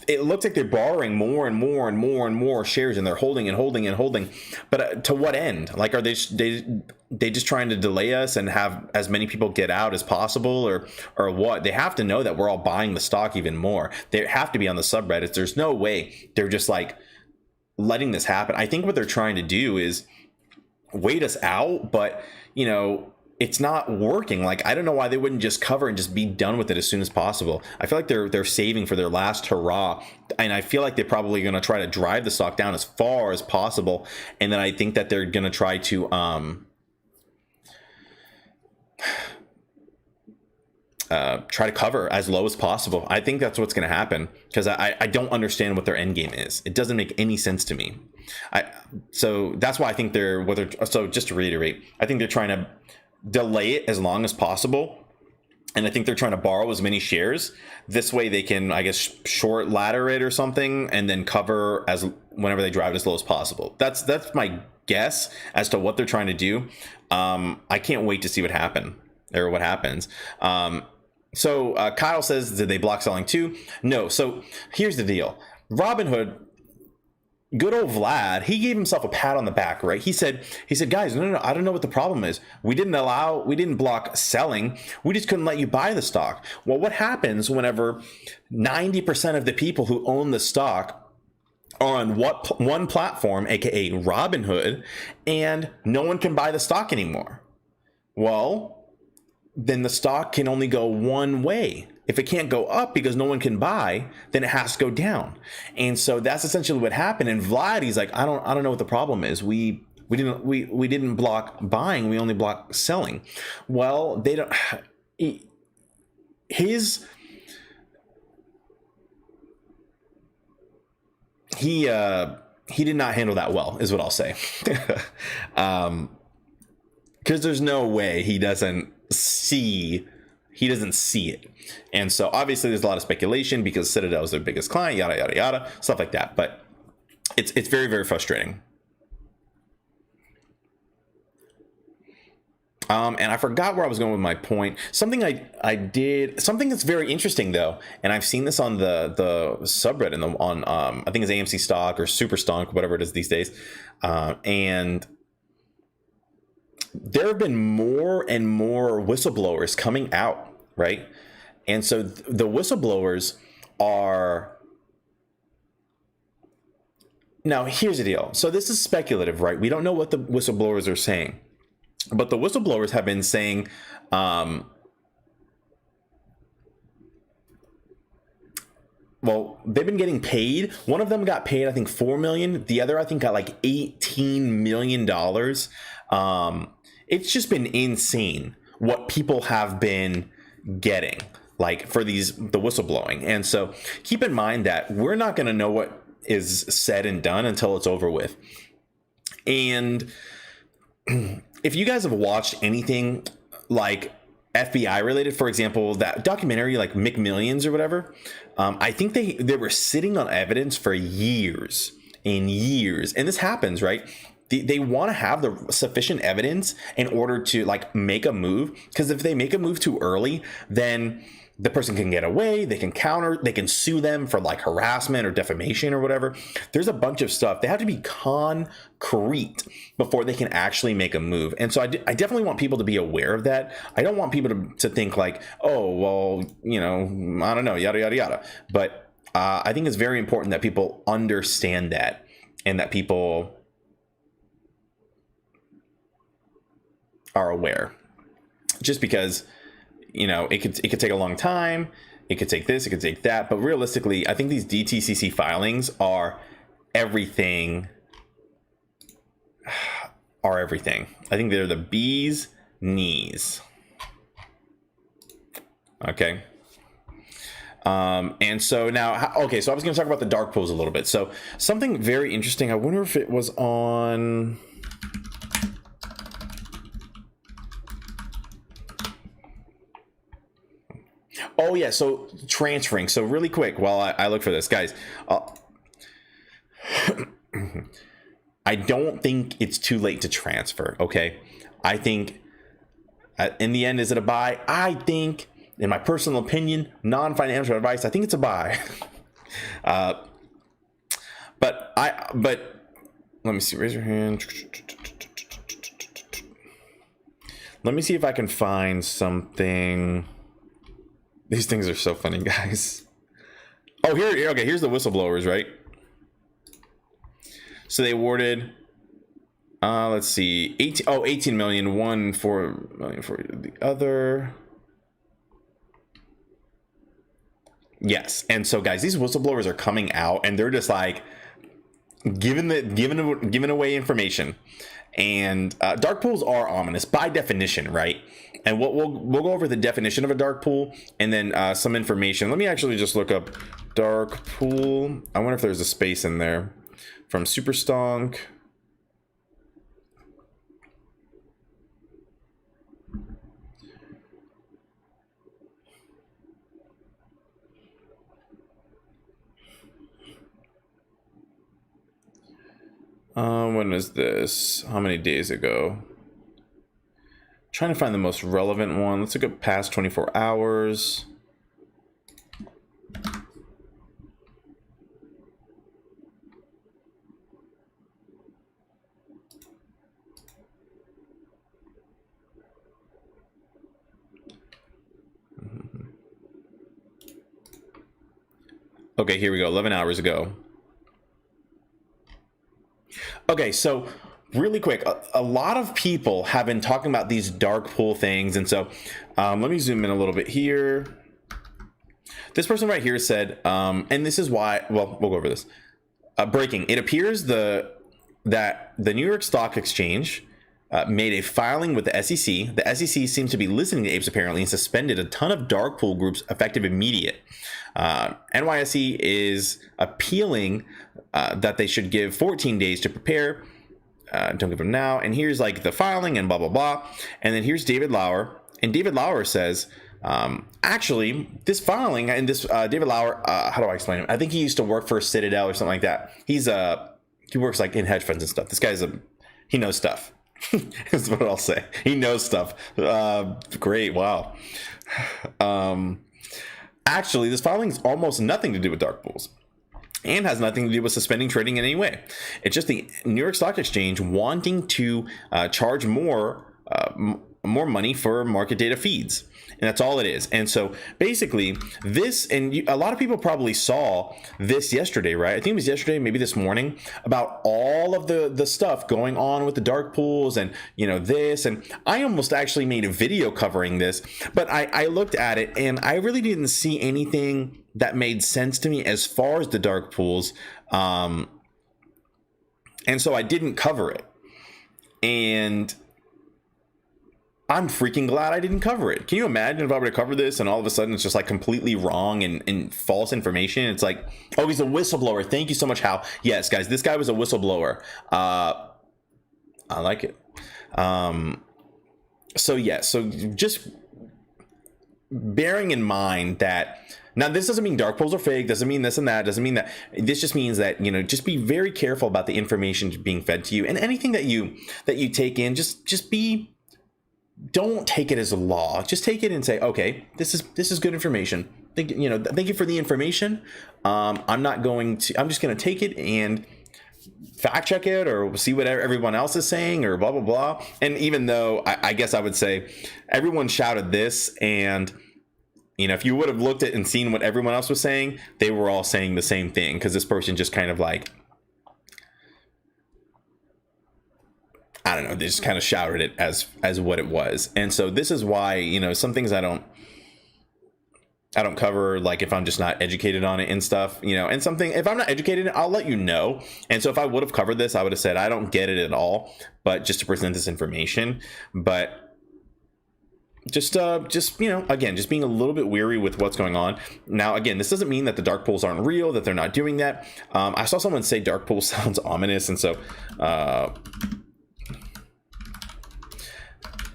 it looks like they're borrowing more and more and more and more shares, and they're holding and holding and holding. But to what end? Like, are they just trying to delay us and have as many people get out as possible, or what? They have to know that we're all buying the stock even more. They have to be on the subreddits. There's no way they're just like letting this happen. I think what they're trying to do is wait us out, but it's not working. Like, I don't know why they wouldn't just cover and just be done with it as soon as possible. I feel like they're saving for their last hurrah, and I feel like they're probably going to try to drive the stock down as far as possible, and then I think that they're going to try to try to cover as low as possible. I think that's what's going to happen, because I don't understand what their end game is. It doesn't make any sense to me. So that's why I think so just to reiterate, I think they're trying to delay it as long as possible, and I think they're trying to borrow as many shares. This way they can, I guess, short ladder it or something, and then cover as whenever they drive it as low as possible. That's my guess as to what they're trying to do. I can't wait to see what happens. So Kyle says, did they block selling too? No. So here's the deal. Robinhood, good old Vlad, he gave himself a pat on the back, right? He said, guys, no, I don't know what the problem is. We didn't block selling. We just couldn't let you buy the stock. Well, what happens whenever 90% of the people who own the stock are on one platform, aka Robinhood, and no one can buy the stock anymore? Well, then the stock can only go one way. If it can't go up because no one can buy, then it has to go down. And so that's essentially what happened. And Vlad, he's like, I don't know what the problem is. We didn't block buying, we only blocked selling. Well, they don't. He did not handle that well, is what I'll say. Because there's no way he doesn't see it. And so obviously there's a lot of speculation because Citadel is their biggest client, yada yada yada, stuff like that. But it's very, very frustrating. And I forgot where I was going with my point. Something that's very interesting though, and I've seen this on the subreddit on I think it's AMC stock or Super Stonk, whatever it is these days, and there have been more and more whistleblowers coming out, right? And so the whistleblowers are, now here's the deal. So this is speculative, right? We don't know what the whistleblowers are saying, but the whistleblowers have been saying, well, they've been getting paid. One of them got paid, I think, $4 million. The other, I think, got like $18 million. It's just been insane what people have been getting, like, for the whistleblowing. And so keep in mind that we're not going to know what is said and done until it's over with. And if you guys have watched anything like FBI related, for example, that documentary like McMillions or whatever, I think they were sitting on evidence for years and years. And this happens, right? They want to have the sufficient evidence in order to like make a move, because if they make a move too early, then the person can get away, they can sue them for like harassment or defamation or whatever. There's a bunch of stuff. They have to be concrete before they can actually make a move. And so I definitely want people to be aware of that. I don't want people to think like, oh, well, I don't know, yada, yada, yada. But I think it's very important that people understand that, and that people are aware, just because, you know, it could take a long time. It could take this, it could take that. But realistically, I think these DTCC filings are everything. I think they're the bee's knees. Okay. And so now, okay, so I was going to talk about the dark pools a little bit. So something very interesting. I wonder if it was on. Oh yeah, so transferring. So really quick, while I look for this, guys, I don't think it's too late to transfer. Okay, I think in the end, is it a buy? I think, in my personal opinion, non-financial advice, I think it's a buy. But let me see. Raise your hand. Let me see if I can find something. These things are so funny, guys. Oh, here. Okay, here's the whistleblowers, right? So they awarded, let's see, 18 million, 4 million for the other. Yes. And so, guys, these whistleblowers are coming out and they're just like giving away information. And dark pools are ominous by definition, right? And we'll go over the definition of a dark pool and then some information. Let me actually just look up dark pool. I wonder if there's a space in there from Superstonk. When is this? How many days ago? Trying to find the most relevant one. Let's look at past 24 hours. Okay, here we go. 11 hours ago. Okay, so really quick, a lot of people have been talking about these dark pool things. And so let me zoom in a little bit here. This person right here said, and this is why, well, we'll go over this. Breaking. It appears that the New York Stock Exchange made a filing with the SEC. The SEC seems to be listening to apes apparently and suspended a ton of dark pool groups effective immediate. NYSE is appealing that they should give 14 days to prepare. Don't give them now. And here's like the filing and blah, blah, blah. And then here's David Lauer. And David Lauer says, actually, this filing and this David Lauer, how do I explain him? I think he used to work for Citadel or something like that. He works like in hedge funds and stuff. This guy's he knows stuff. That's what I'll say. He knows stuff. Great. Wow. Actually, this filing is almost nothing to do with dark pools and has nothing to do with suspending trading in any way. It's just the New York Stock Exchange wanting to charge more money for market data feeds. And that's all it is. And so basically this, and a lot of people probably saw this yesterday, right? I think it was yesterday, maybe this morning, about all of the stuff going on with the dark pools and, you know, this. And I almost actually made a video covering this, but I looked at it and I really didn't see anything that made sense to me as far as the dark pools. And so I didn't cover it. And I'm freaking glad I didn't cover it. Can you imagine if I were to cover this and all of a sudden it's just like completely wrong and false information? It's like, oh, he's a whistleblower. Thank you so much, Hal. Yes, guys, this guy was a whistleblower. I like it. So yeah, so just bearing in mind that now this doesn't mean dark pools are fake, doesn't mean this and that, doesn't mean that. This just means that, you know, just be very careful about the information being fed to you, and anything that you take in, just don't take it as a law. Just take it and say, okay, this is good information. Thank you for the information. I'm just going to take it and fact check it or see what everyone else is saying or blah, blah, blah. And even though I guess I would say everyone shouted this, and, you know, if you would have looked at and seen what everyone else was saying, they were all saying the same thing, because this person just kind of like, I don't know, they just kind of shouted it as what it was. And so this is why, you know, some things I don't cover, like if I'm just not educated on it and stuff, you know, and something, if I'm not educated, I'll let you know. And so if I would have covered this, I would have said, I don't get it at all, but just to present this information. But just you know, again, just being a little bit weary with what's going on. Now, again, this doesn't mean that the dark pools aren't real, that they're not doing that. I saw someone say dark pool sounds ominous. And so,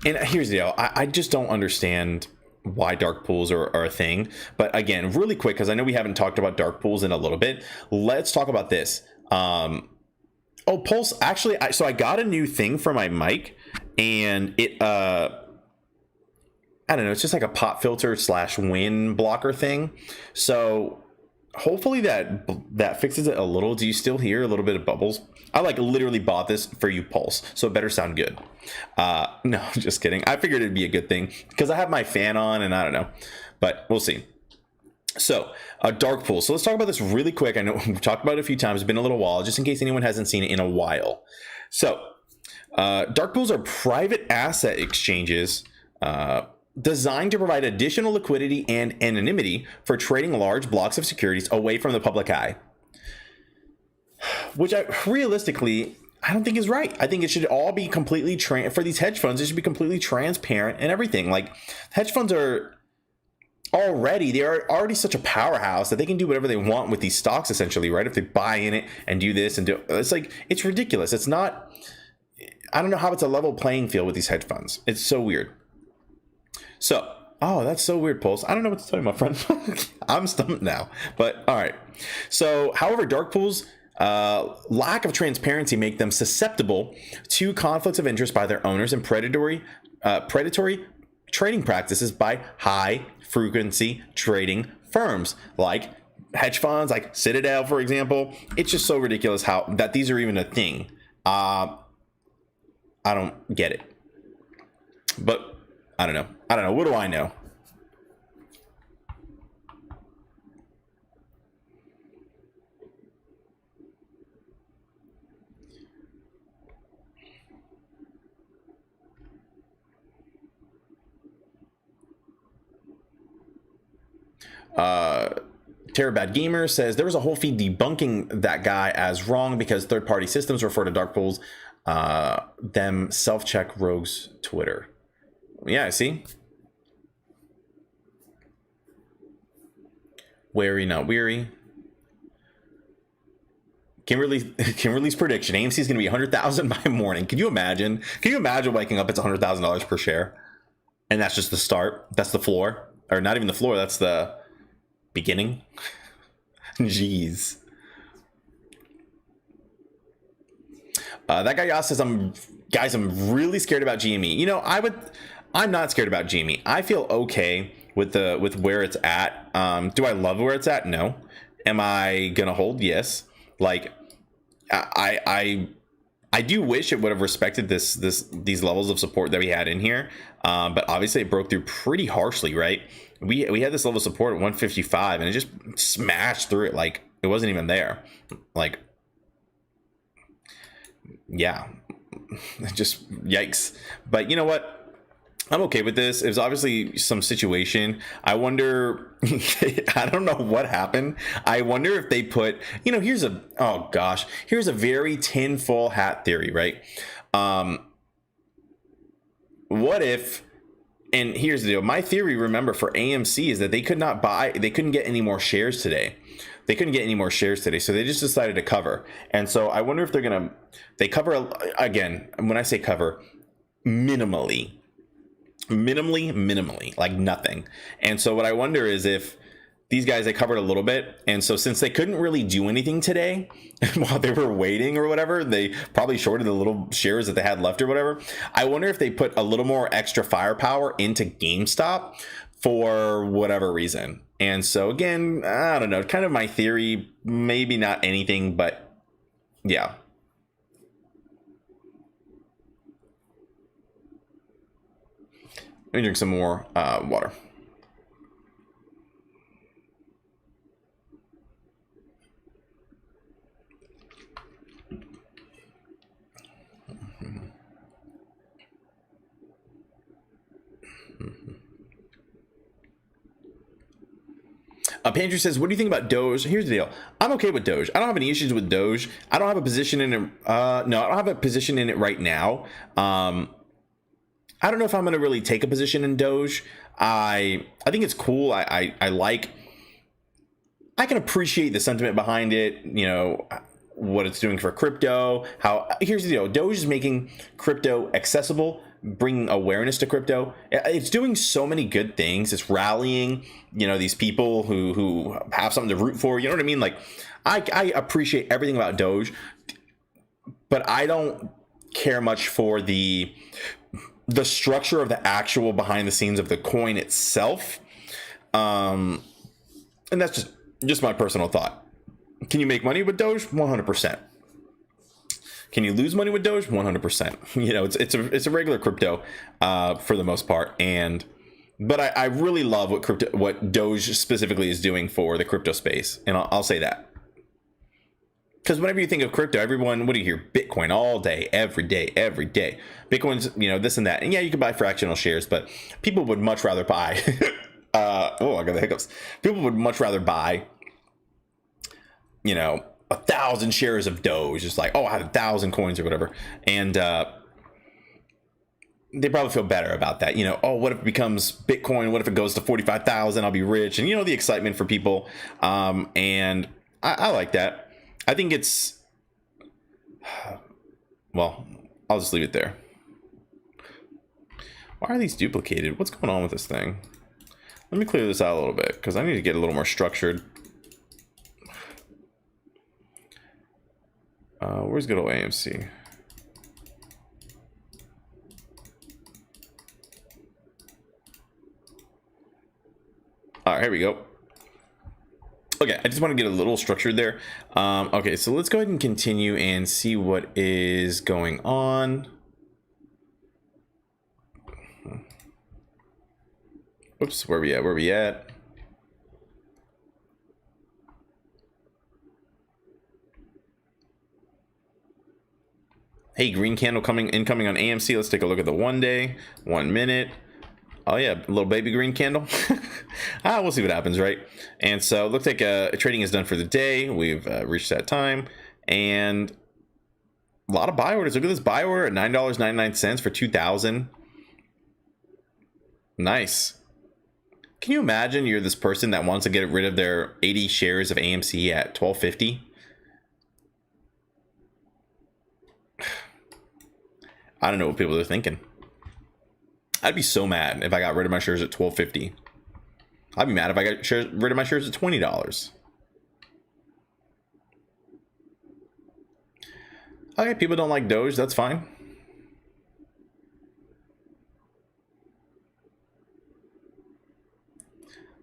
and here's the deal. I just don't understand why dark pools are a thing. But again, really quick, because I know we haven't talked about dark pools in a little bit. Let's talk about this. Oh, Pulse, actually, so I got a new thing for my mic, and it, I don't know, it's just like a pop filter / wind blocker thing. So hopefully that fixes it a little. Do you still hear a little bit of bubbles? I like literally bought this for you, Pulse, so it better sound good. No, just kidding. I figured it'd be a good thing because I have my fan on, and I don't know, but we'll see. So dark pool. So let's talk about this really quick. I know we've talked about it a few times. It's been a little while, just in case anyone hasn't seen it in a while. So dark pools are private asset exchanges designed to provide additional liquidity and anonymity for trading large blocks of securities away from the public eye. Which realistically, I don't think is right. I think it should all be completely for these hedge funds. It should be completely transparent and everything. Like, hedge funds are already such a powerhouse that they can do whatever they want with these stocks, essentially, right? If they buy in it and do this and do, it's like, it's ridiculous. It's not. I don't know how it's a level playing field with these hedge funds. It's so weird. So, oh, that's so weird, Pulse. I don't know what to tell you, my friend. I'm stumped now. But all right. So, however, dark pools, lack of transparency make them susceptible to conflicts of interest by their owners and predatory trading practices by high frequency trading firms like hedge funds, like Citadel, for example. It's just so ridiculous how that these are even a thing. I don't get it. But I don't know. What do I know? Terabad Gamer says there was a whole feed debunking that guy as wrong because third-party systems refer to dark pools. Them self-check rogues Twitter. Yeah, I see. Wary, not weary. Kimberly's prediction: AMC is going to be 100,000 by morning. Can you imagine? Can you imagine waking up? It's $100,000 per share, and that's just the start. That's the floor, or not even the floor. That's the beginning. Jeez. That guy Yas says, I'm really scared about GME. You know, I'm not scared about GME. I feel okay with where it's at. Do I love where it's at? No. Am I gonna hold? Yes. Like, I do wish it would have respected these levels of support that we had in here. But obviously it broke through pretty harshly, right? We had this level of support at 155 and it just smashed through it like it wasn't even there. Like, yeah, just yikes. But you know what? I'm okay with this. It was obviously some situation. I wonder, I don't know what happened. I wonder if they put, you know, here's a very tinfoil hat theory, right? What if, and here's the deal. My theory, remember, for AMC is that they couldn't get any more shares today. They couldn't get any more shares today, so they just decided to cover. And so I wonder if they cover, again, when I say cover, minimally, like nothing. And so what I wonder is if these guys, they covered a little bit, and so since they couldn't really do anything today while they were waiting or whatever, they probably shorted the little shares that they had left or whatever. I wonder if they put a little more extra firepower into GameStop for whatever reason. And so again, I don't know, kind of my theory, maybe not anything, but yeah. Let me drink some more water. Andrew says, what do you think about Doge? Here's the deal. I'm okay with Doge. I don't have any issues with Doge. I don't have a position in it. No, I don't have a position in it right now. I don't know if I'm going to really take a position in Doge. I think it's cool. I can appreciate the sentiment behind it. You know, what it's doing for crypto. Here's the deal. Doge is making crypto accessible, bringing awareness to crypto. It's doing so many good things. It's rallying, you know, these people who have something to root for. You know what I mean? Like, I appreciate everything about Doge, but I don't care much for the structure of the actual behind the scenes of the coin itself. And that's just my personal thought. Can you make money with Doge? 100%. Can you lose money with Doge? 100%. You know, it's a regular crypto for the most part. But I really love what Doge specifically is doing for the crypto space. And I'll say that. Because whenever you think of crypto, everyone, what do you hear? Bitcoin all day, every day. Bitcoin's, you know, this and that. And yeah, you can buy fractional shares, but people would much rather buy. I got the hiccups. People would much rather buy, you know, 1,000 shares of Doge. Just like, oh, I had 1,000 coins or whatever. And they probably feel better about that. You know, oh, what if it becomes Bitcoin? What if it goes to 45,000? I'll be rich. And, you know, the excitement for people. And I like that. I think it's, well, I'll just leave it there. Why are these duplicated? What's going on with this thing? Let me clear this out a little bit because I need to get a little more structured. Where's good old AMC? All right, here we go. Okay, I just want to get a little structured there. Okay, so let's go ahead and continue and see what is going on. Oops, where we at? Hey, green candle incoming on AMC. Let's take a look at the 1 day, 1 minute. Oh yeah, a little baby green candle. We'll see what happens, right? And so it looks like trading is done for the day. We've reached that time, and a lot of buy orders. Look at this buy order at $9.99 for 2,000. Nice. Can you imagine you're this person that wants to get rid of their 80 shares of AMC at $12.50? I don't know what people are thinking. I'd be so mad if I got rid of my shares at $12.50. I'd be mad if I got rid of my shares at $20. Okay, people don't like Doge. That's fine.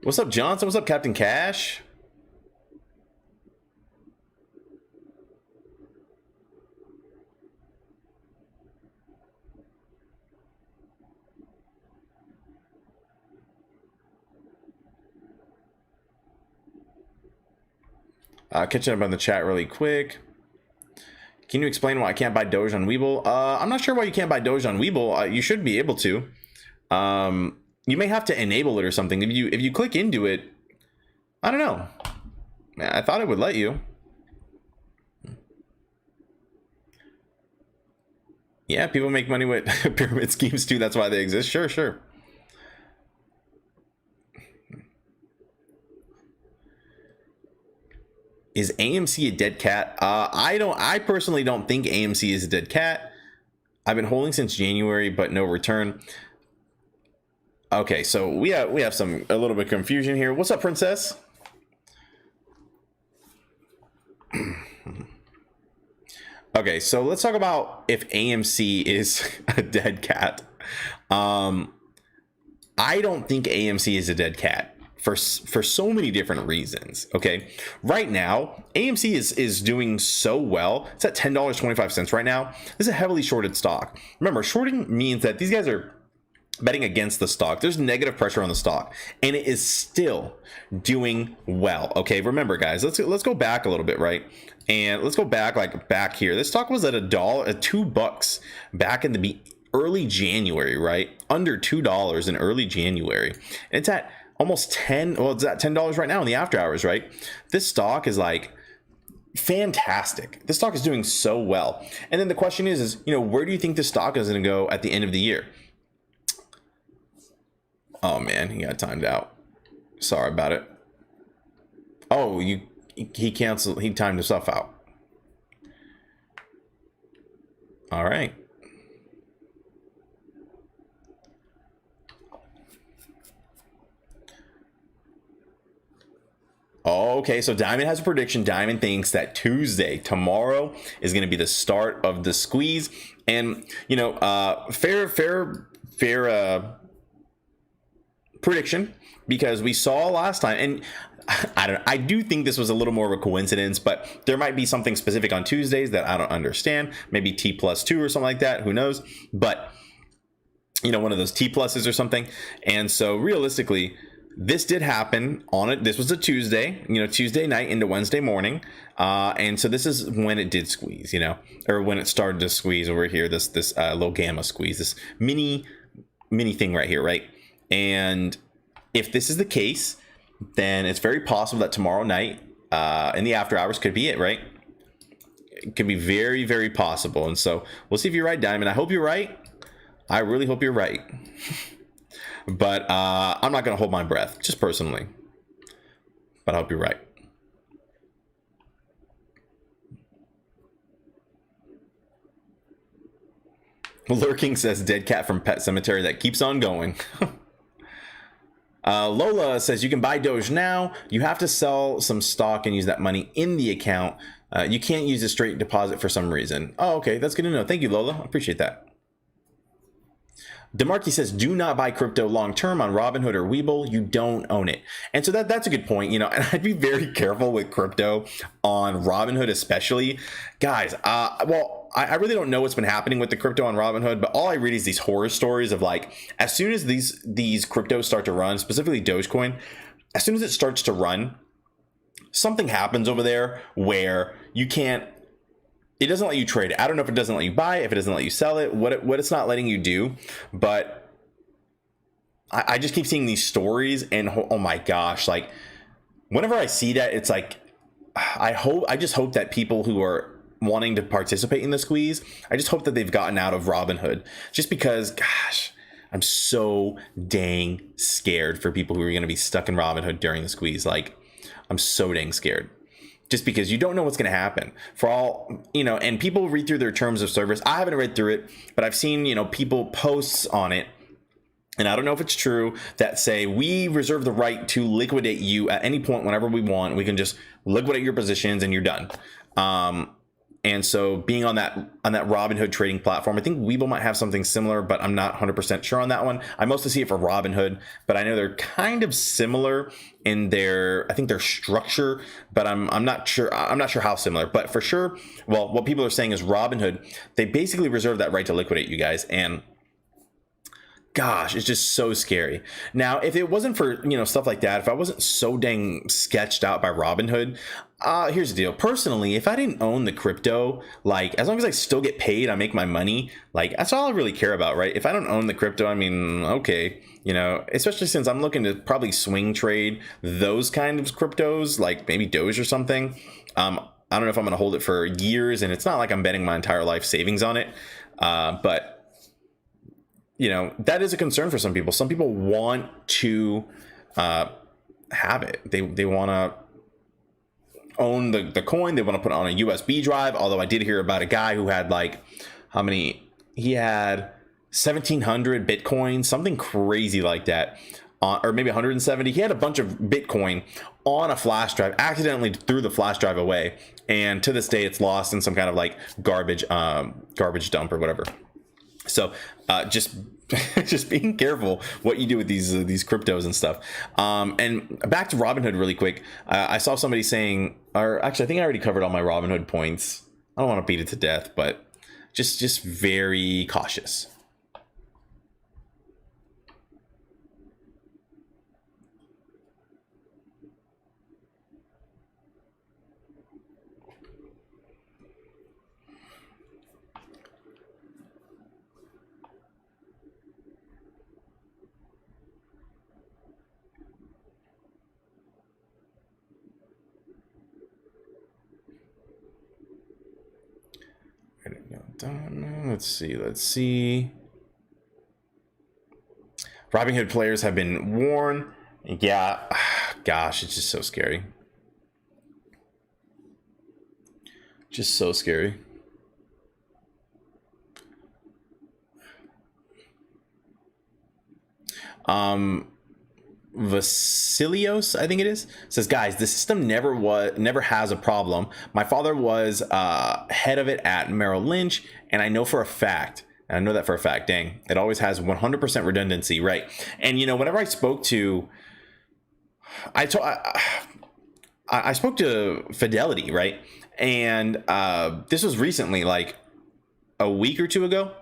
What's up, Johnson? What's up, Captain Cash? Catching up on the chat really quick. Can you explain why I can't buy Doge on Webull? I'm not sure why you can't buy Doge on Webull. You should be able to. You may have to enable it or something. If you click into it, I don't know. I thought it would let you. Yeah, people make money with pyramid schemes too. That's why they exist. Sure. Is AMC a dead cat? I personally don't think AMC is a dead cat. I've been holding since January, but no return. Okay, so we have a little bit of confusion here. What's up, Princess? Okay, so let's talk about if AMC is a dead cat. I don't think AMC is a dead cat. For so many different reasons. Okay, right now AMC is doing so well. It's at $10.25 right now. This is a heavily shorted stock. Remember, shorting means that these guys are betting against the stock. There's negative pressure on the stock, and it is still doing well. Okay, remember, guys, let's go back a little bit, right? And let's go back here. This stock was at $2 back in the early January, right? Under $2 in early January. And it's at almost 10, well, it's at $10 right now in the after hours, right? This stock is like fantastic. This stock is doing so well. And then the question is, you know, where do you think this stock is going to go at the end of the year? Oh man, he got timed out. Sorry about it. Oh, he canceled, he timed himself out. All right. Okay, so Diamond has a prediction. Diamond thinks that Tuesday, tomorrow, is going to be the start of the squeeze. And, you know, fair prediction, because we saw last time, and I do think this was a little more of a coincidence, but there might be something specific on Tuesdays that I don't understand. Maybe T+2 or something like that. Who knows? But, you know, one of those T pluses or something. And so realistically, this did happen on it. This was a Tuesday, you know, Tuesday night into Wednesday morning. And so this is when it did squeeze, you know, or when it started to squeeze over here, this little gamma squeeze, this mini thing right here, right? And if this is the case, then it's very possible that tomorrow night in the after hours could be it, right? It could be very, very possible. And so we'll see if you're right, Diamond. I hope you're right. I really hope you're right. But I'm not going to hold my breath, just personally. But I hope you're right. Lurking says dead cat from Pet Cemetery that keeps on going. Lola says you can buy Doge now. You have to sell some stock and use that money in the account. You can't use a straight deposit for some reason. Oh, okay. That's good to know. Thank you, Lola. I appreciate that. DeMarkey says, do not buy crypto long-term on Robinhood or Webull. You don't own it. And so that's a good point, you know, and I'd be very careful with crypto on Robinhood, especially. Guys, well, I really don't know what's been happening with the crypto on Robinhood, but all I read is these horror stories of like, as soon as these cryptos start to run, specifically Dogecoin, as soon as it starts to run, something happens over there where you can't, it doesn't let you trade it. I don't know if it doesn't let you buy it, if it doesn't let you sell it, what it's not letting you do. But I just keep seeing these stories, and oh my gosh, like whenever I see that, it's like I just hope that people who are wanting to participate in the squeeze, I just hope that they've gotten out of Robinhood, just because, gosh, I'm so dang scared for people who are going to be stuck in Robinhood during the squeeze. Like, I'm so dang scared. Just because you don't know what's going to happen. For all, you know, and people read through their terms of service. I haven't read through it, but I've seen, you know, people posts on it, and I don't know if it's true, that say we reserve the right to liquidate you at any point whenever we want. We can just liquidate your positions and you're done. And so being on that Robinhood trading platform, I think Webull might have something similar, but I'm not 100% sure on that one. I mostly see it for Robinhood, but I know they're kind of similar in their structure, but I'm not sure. I'm not sure how similar, but for sure. Well, what people are saying is Robinhood, they basically reserve that right to liquidate you guys. And gosh, it's just so scary. Now, if it wasn't for, you know, stuff like that, if I wasn't so dang sketched out by Robinhood, here's the deal. Personally, if I didn't own the crypto, like, as long as I still get paid, I make my money, like, that's all I really care about, right? If I don't own the crypto, I mean, okay, you know, especially since I'm looking to probably swing trade those kind of cryptos, like maybe Doge or something. I don't know if I'm going to hold it for years, and it's not like I'm betting my entire life savings on it, but you know, that is a concern for some people. Some people want to have it. They want to own the coin. They want to put it on a USB drive. Although I did hear about a guy who had like, how many? He had 1,700 Bitcoin, something crazy like that. Or maybe 170. He had a bunch of Bitcoin on a flash drive, accidentally threw the flash drive away. And to this day, it's lost in some kind of like garbage dump or whatever. So just being careful what you do with these cryptos and stuff. And back to Robinhood really quick. I saw somebody saying, or actually, I think I already covered all my Robinhood points. I don't want to beat it to death, but just very cautious. Let's see. Robinhood players have been warned. Yeah, gosh, it's just so scary. Just so scary. Vasilios, I think it is, says, guys, the system never has a problem. My father was head of it at Merrill Lynch, and I know that for a fact. Dang, it always has 100% redundancy, right? And whenever I spoke to, I spoke to Fidelity, right? And this was recently, like a week or two ago.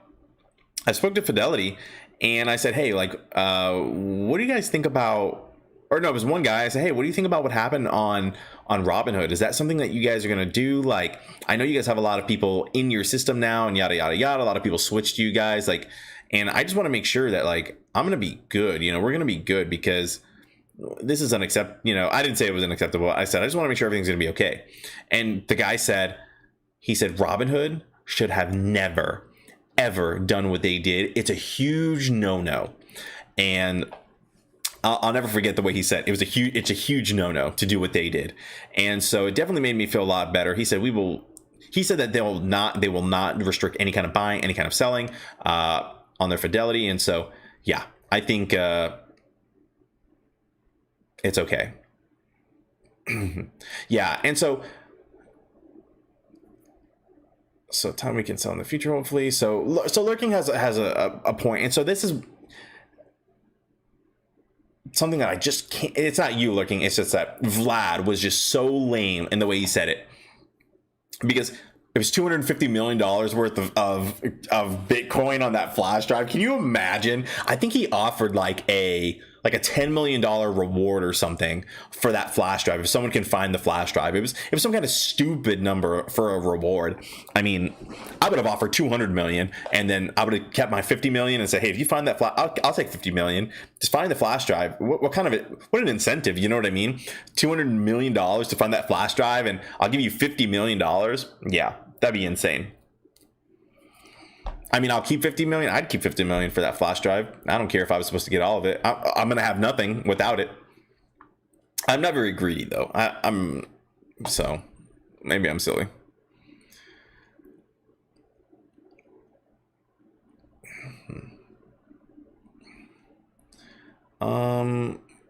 I spoke to Fidelity, and I said, hey, like, what do you guys think about, or no, it was one guy. I said, hey, what do you think about what happened on Robinhood? Is that something that you guys are going to do? Like, I know you guys have a lot of people in your system now and yada, yada, yada. A lot of people switched to you guys. Like, and I just want to make sure that, like, I'm going to be good. We're going to be good, because this is unacceptable. I didn't say it was unacceptable. I said, I just want to make sure everything's going to be okay. And the guy said, Robinhood should have never, ever done what they did. It's a huge no-no. And I'll never forget the way he said it's a huge no-no to do what they did. And so it definitely made me feel a lot better. He said that they will not restrict any kind of buying, any kind of selling on their Fidelity. And so yeah, I think it's okay. Yeah. And so time we can sell in the future, hopefully. So lurking has a point. And so this is something that I just can't. It's not you lurking. It's just that Vlad was just so lame in the way he said it, because it was $250 million worth of Bitcoin on that flash drive. Can you imagine? I think he offered like a $10 million reward or something for that flash drive if someone can find the flash drive. It was some kind of stupid number for a reward. I mean, I would have offered 200 million, and then I would have kept my 50 million and say, hey, if you find that I'll take 50 million. Just find the flash drive. What an incentive? You know what I mean? $200 million to find that flash drive, and I'll give you $50 million. Yeah, that'd be insane. I mean, I'll keep 50 million. I'd keep 50 million for that flash drive. I don't care if I was supposed to get all of it. I'm going to have nothing without it. I'm not very greedy, though. So maybe I'm silly.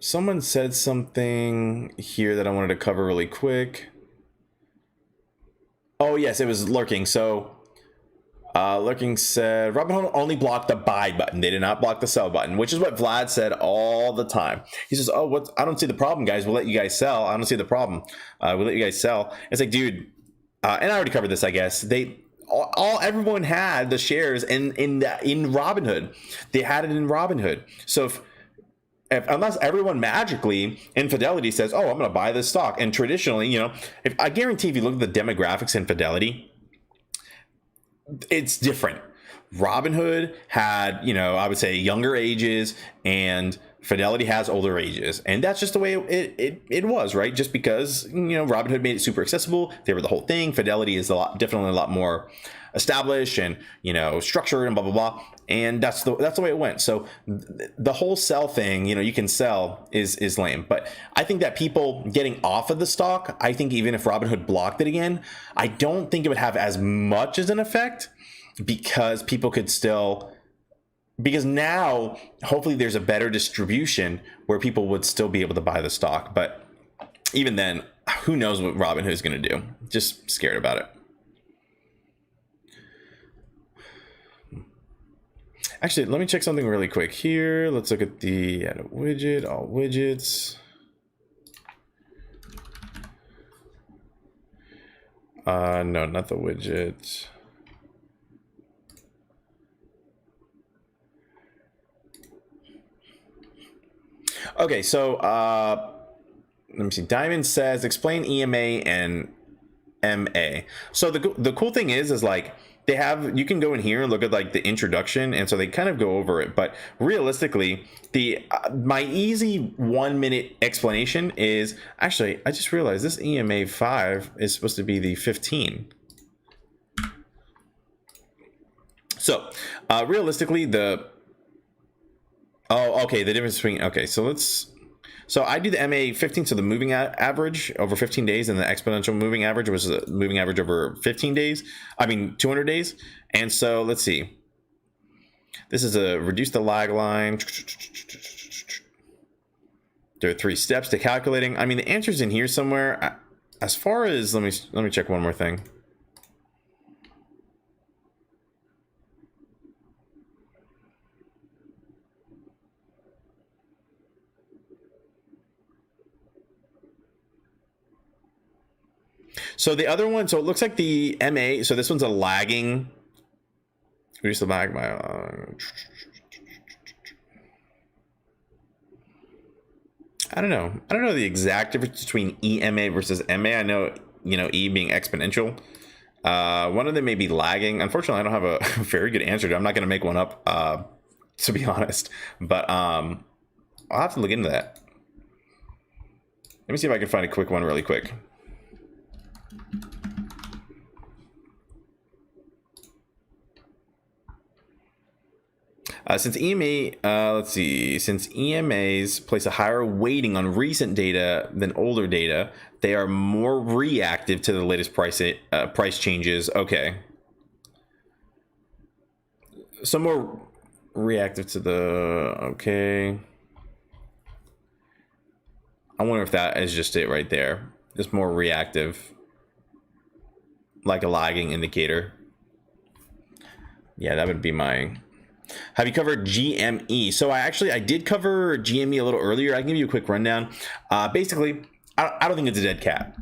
Someone said something here that I wanted to cover really quick. Oh, yes, it was lurking. So lurking said, Robinhood only blocked the buy button. They did not block the sell button, which is what Vlad said all the time. He says, oh, I don't see the problem, guys. We'll let you guys sell. I don't see the problem. We'll let you guys sell. It's like, dude, and I already covered this, I guess. Everyone had the shares in Robinhood. They had it in Robinhood. So unless everyone magically in Fidelity says, oh, I'm going to buy this stock. And traditionally, I guarantee if you look at the demographics in Fidelity, it's different. Robinhood had, I would say younger ages, and Fidelity has older ages. And that's just the way it was, right? Just because, Robinhood made it super accessible. They were the whole thing. Fidelity is definitely a lot more established and, structured and blah, blah, blah. And that's the way it went. So the whole sell thing, you can sell is lame. But I think that people getting off of the stock, I think even if Robinhood blocked it again, I don't think it would have as much as an effect, because people could still, because now hopefully there's a better distribution where people would still be able to buy the stock. But even then, who knows what Robinhood is going to do? Just scared about it. Actually, let me check something really quick here. Let's look at the add a widget, all widgets. No, not the widget. Okay, so let me see. Diamond says, explain EMA and MA. So the cool thing is like, you can go in here and look at like the introduction, and so they kind of go over it. But realistically, my easy 1 minute explanation is, actually, I just realized this EMA 5 is supposed to be the 15. So realistically, the difference between, okay, so I do the MA15, so the moving average over 15 days, and the exponential moving average was the moving average over 200 days. And so let's see. This is a reduce the lag line. There are 3 steps to calculating. I mean, the answer's in here somewhere. As far as, let me check one more thing. So the other one, so it looks like the MA, so this one's a lagging. Reduce the lag by I don't know the exact difference between EMA versus MA. I know, E being exponential. One of them may be lagging. Unfortunately, I don't have a very good answer to it. I'm not going to make one up, to be honest. But I'll have to look into that. Let me see if I can find a quick one really quick. Since EMAs place a higher weighting on recent data than older data, they are more reactive to the latest price changes. Okay. So more reactive to okay. I wonder if that is just it right there. Just more reactive. Like a lagging indicator. Yeah, that would be my... Have you covered GME? So I did cover GME a little earlier. I can give you a quick rundown. Basically, I don't think it's a dead cat.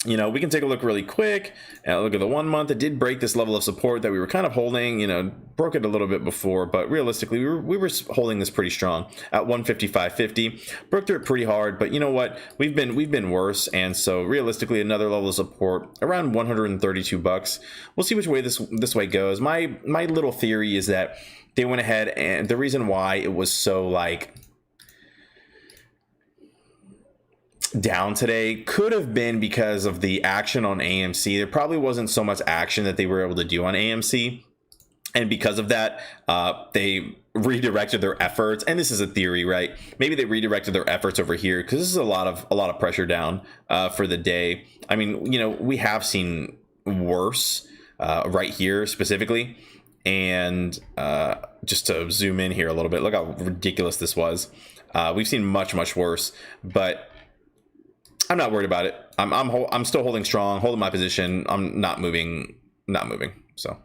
We can take a look really quick and look at the 1 month. It did break this level of support that we were kind of holding, broke it a little bit before, but realistically we were holding this pretty strong at 155.50. Broke through it pretty hard, but you know what? We've been worse, and so realistically another level of support around $132. We'll see which way this way goes. My little theory is that they went ahead, and the reason why it was so down today could have been because of the action on AMC. There probably wasn't so much action that they were able to do on AMC, and because of that, they redirected their efforts. And this is a theory, right? Maybe they redirected their efforts over here because this is a lot of pressure down for the day. I mean, we have seen worse right here specifically. And just to zoom in here a little bit, look how ridiculous this was. We've seen much worse, but I'm not worried about it. I'm still holding strong, holding my position. I'm not moving. So.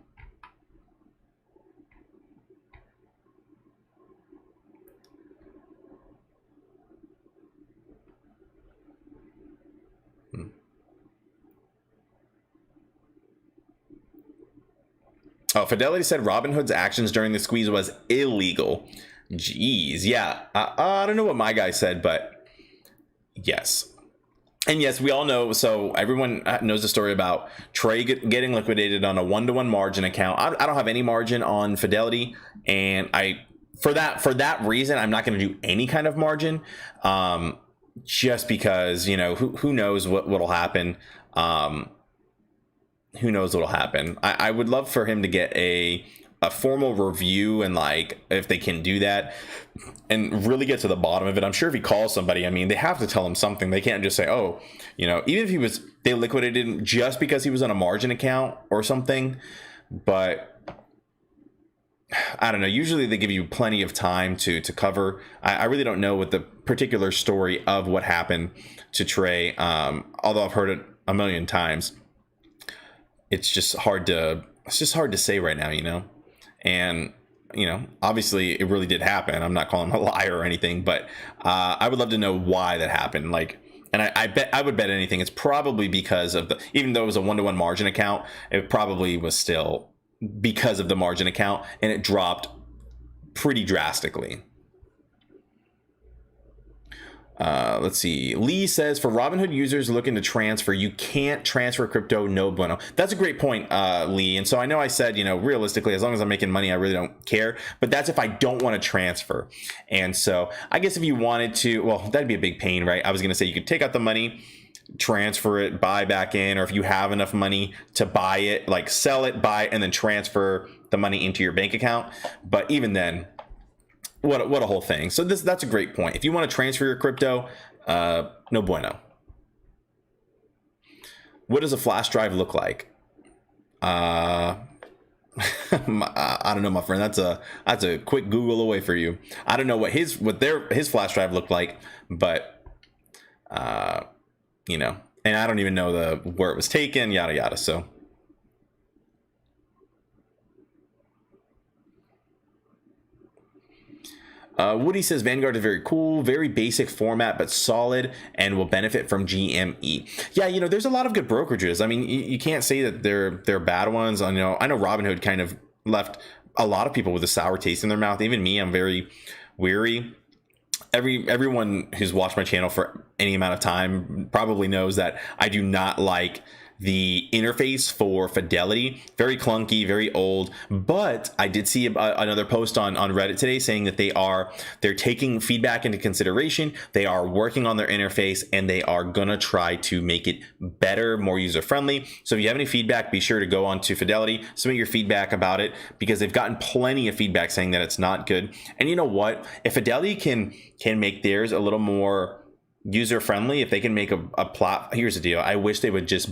Oh, Fidelity said Robinhood's actions during the squeeze was illegal. Jeez, yeah. I don't know what my guy said, but yes. And yes, we all know, so everyone knows the story about Trey getting liquidated on a 1-to-1 margin account. I don't have any margin on Fidelity, and for that reason, I'm not going to do any kind of margin, just because, who knows what'll happen. Who knows what'll happen. I would love for him to get a formal review, and if they can do that and really get to the bottom of it. I'm sure if he calls somebody, I mean, they have to tell him something. They can't just say, oh, even if they liquidated him just because he was on a margin account or something. But I don't know. Usually they give you plenty of time to cover. I really don't know what the particular story of what happened to Trey. Although I've heard it a million times. It's just hard to say right now, and obviously it really did happen. I'm not calling him a liar or anything, but I would love to know why that happened. And I would bet anything it's probably because of even though it was a 1-to-1 margin account, it probably was still because of the margin account, and it dropped pretty drastically. Let's see. Lee says, for Robinhood users looking to transfer, you can't transfer crypto, no bueno. That's a great point, Lee. And so I know I said, realistically, as long as I'm making money, I really don't care. But that's if I don't want to transfer. And so I guess if you wanted to, well, that'd be a big pain, right? I was going to say you could take out the money, transfer it, buy back in, or if you have enough money to buy it, sell it, buy it, and then transfer the money into your bank account. But even then, what a whole thing. So that's a great point. If you want to transfer your crypto, no bueno. What does a flash drive look like? I don't know, my friend. That's a quick Google away for you. I don't know what his flash drive looked like, but you know, and I don't even know where it was taken, yada yada. So Woody says Vanguard is very cool, very basic format, but solid and will benefit from GME. Yeah, you know, there's a lot of good brokerages. I mean, you can't say that they're bad ones. I know Robinhood kind of left a lot of people with a sour taste in their mouth. Even me, I'm very weary. Everyone who's watched my channel for any amount of time probably knows that I do not like the interface for Fidelity. Very clunky, very old. But I did see another post on Reddit today saying that they're taking feedback into consideration. They are working on their interface and they are gonna try to make it better, more user friendly. So if you have any feedback, be sure to go on to Fidelity, submit your feedback about it, because they've gotten plenty of feedback saying that it's not good. And you know what? If Fidelity can make theirs a little more user friendly, if they can make a plot, here's the deal. I wish they would just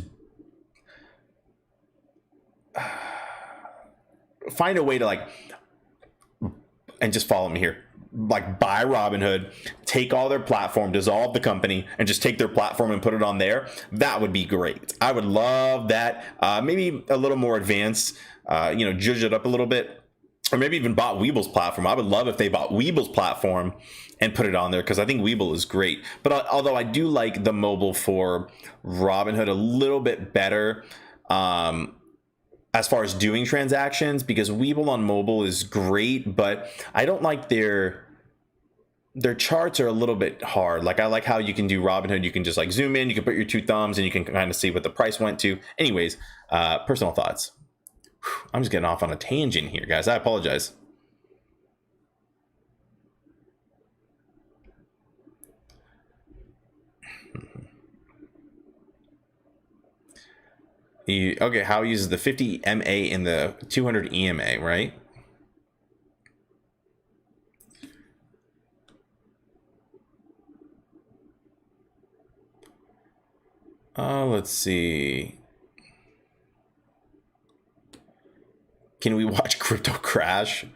find a way to and just follow me here, buy Robinhood, take all their platform, dissolve the company, and just take their platform and put it on there. That would be great. I would love that. Maybe a little more advanced, judge it up a little bit, or maybe even bought Webull's platform. I would love if they bought Webull's platform and put it on there, because I think Webull is great. But although I do like the mobile for Robinhood a little bit better, as far as doing transactions, because Webull on mobile is great, but I don't like their charts are a little bit hard. I like how you can do Robinhood. You can just zoom in, you can put your two thumbs and you can kind of see what the price went to. Anyways, personal thoughts. I'm just getting off on a tangent here, guys. I apologize. Okay, how he uses the 50 MA and the 200 EMA, right? Let's see. Can we watch crypto crash?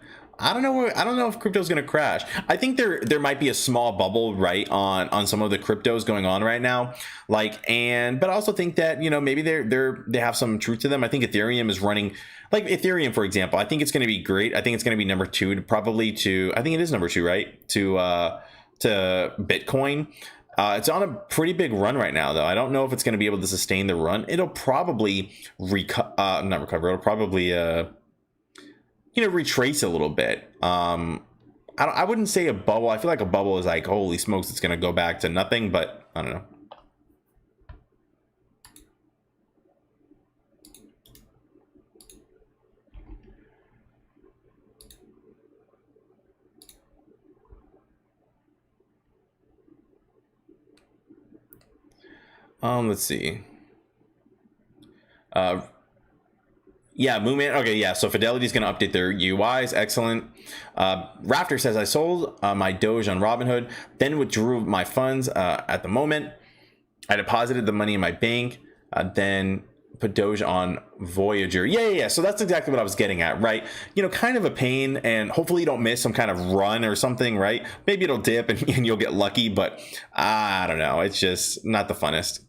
I don't know. I don't know if crypto's going to crash. I think there might be a small bubble, right, on some of the cryptos going on right now. But I also think that, maybe they have some truth to them. I think Ethereum is running, Ethereum, for example. I think it's going to be great. I think it's going to be number two, I think it is number two, right, to Bitcoin. It's on a pretty big run right now, though. I don't know if it's going to be able to sustain the run. It'll probably not recover. It'll probably retrace a little bit. I wouldn't say a bubble. I feel like a bubble is holy smokes, it's going to go back to nothing, but I don't know. Let's see. Yeah, Moonman. Okay, yeah. So Fidelity is going to update their UIs. Excellent. Raptor says, I sold my Doge on Robinhood, then withdrew my funds at the moment. I deposited the money in my bank, then put Doge on Voyager. Yeah. So that's exactly what I was getting at, right? Kind of a pain, and hopefully you don't miss some kind of run or something, right? Maybe it'll dip and you'll get lucky, but I don't know. It's just not the funnest.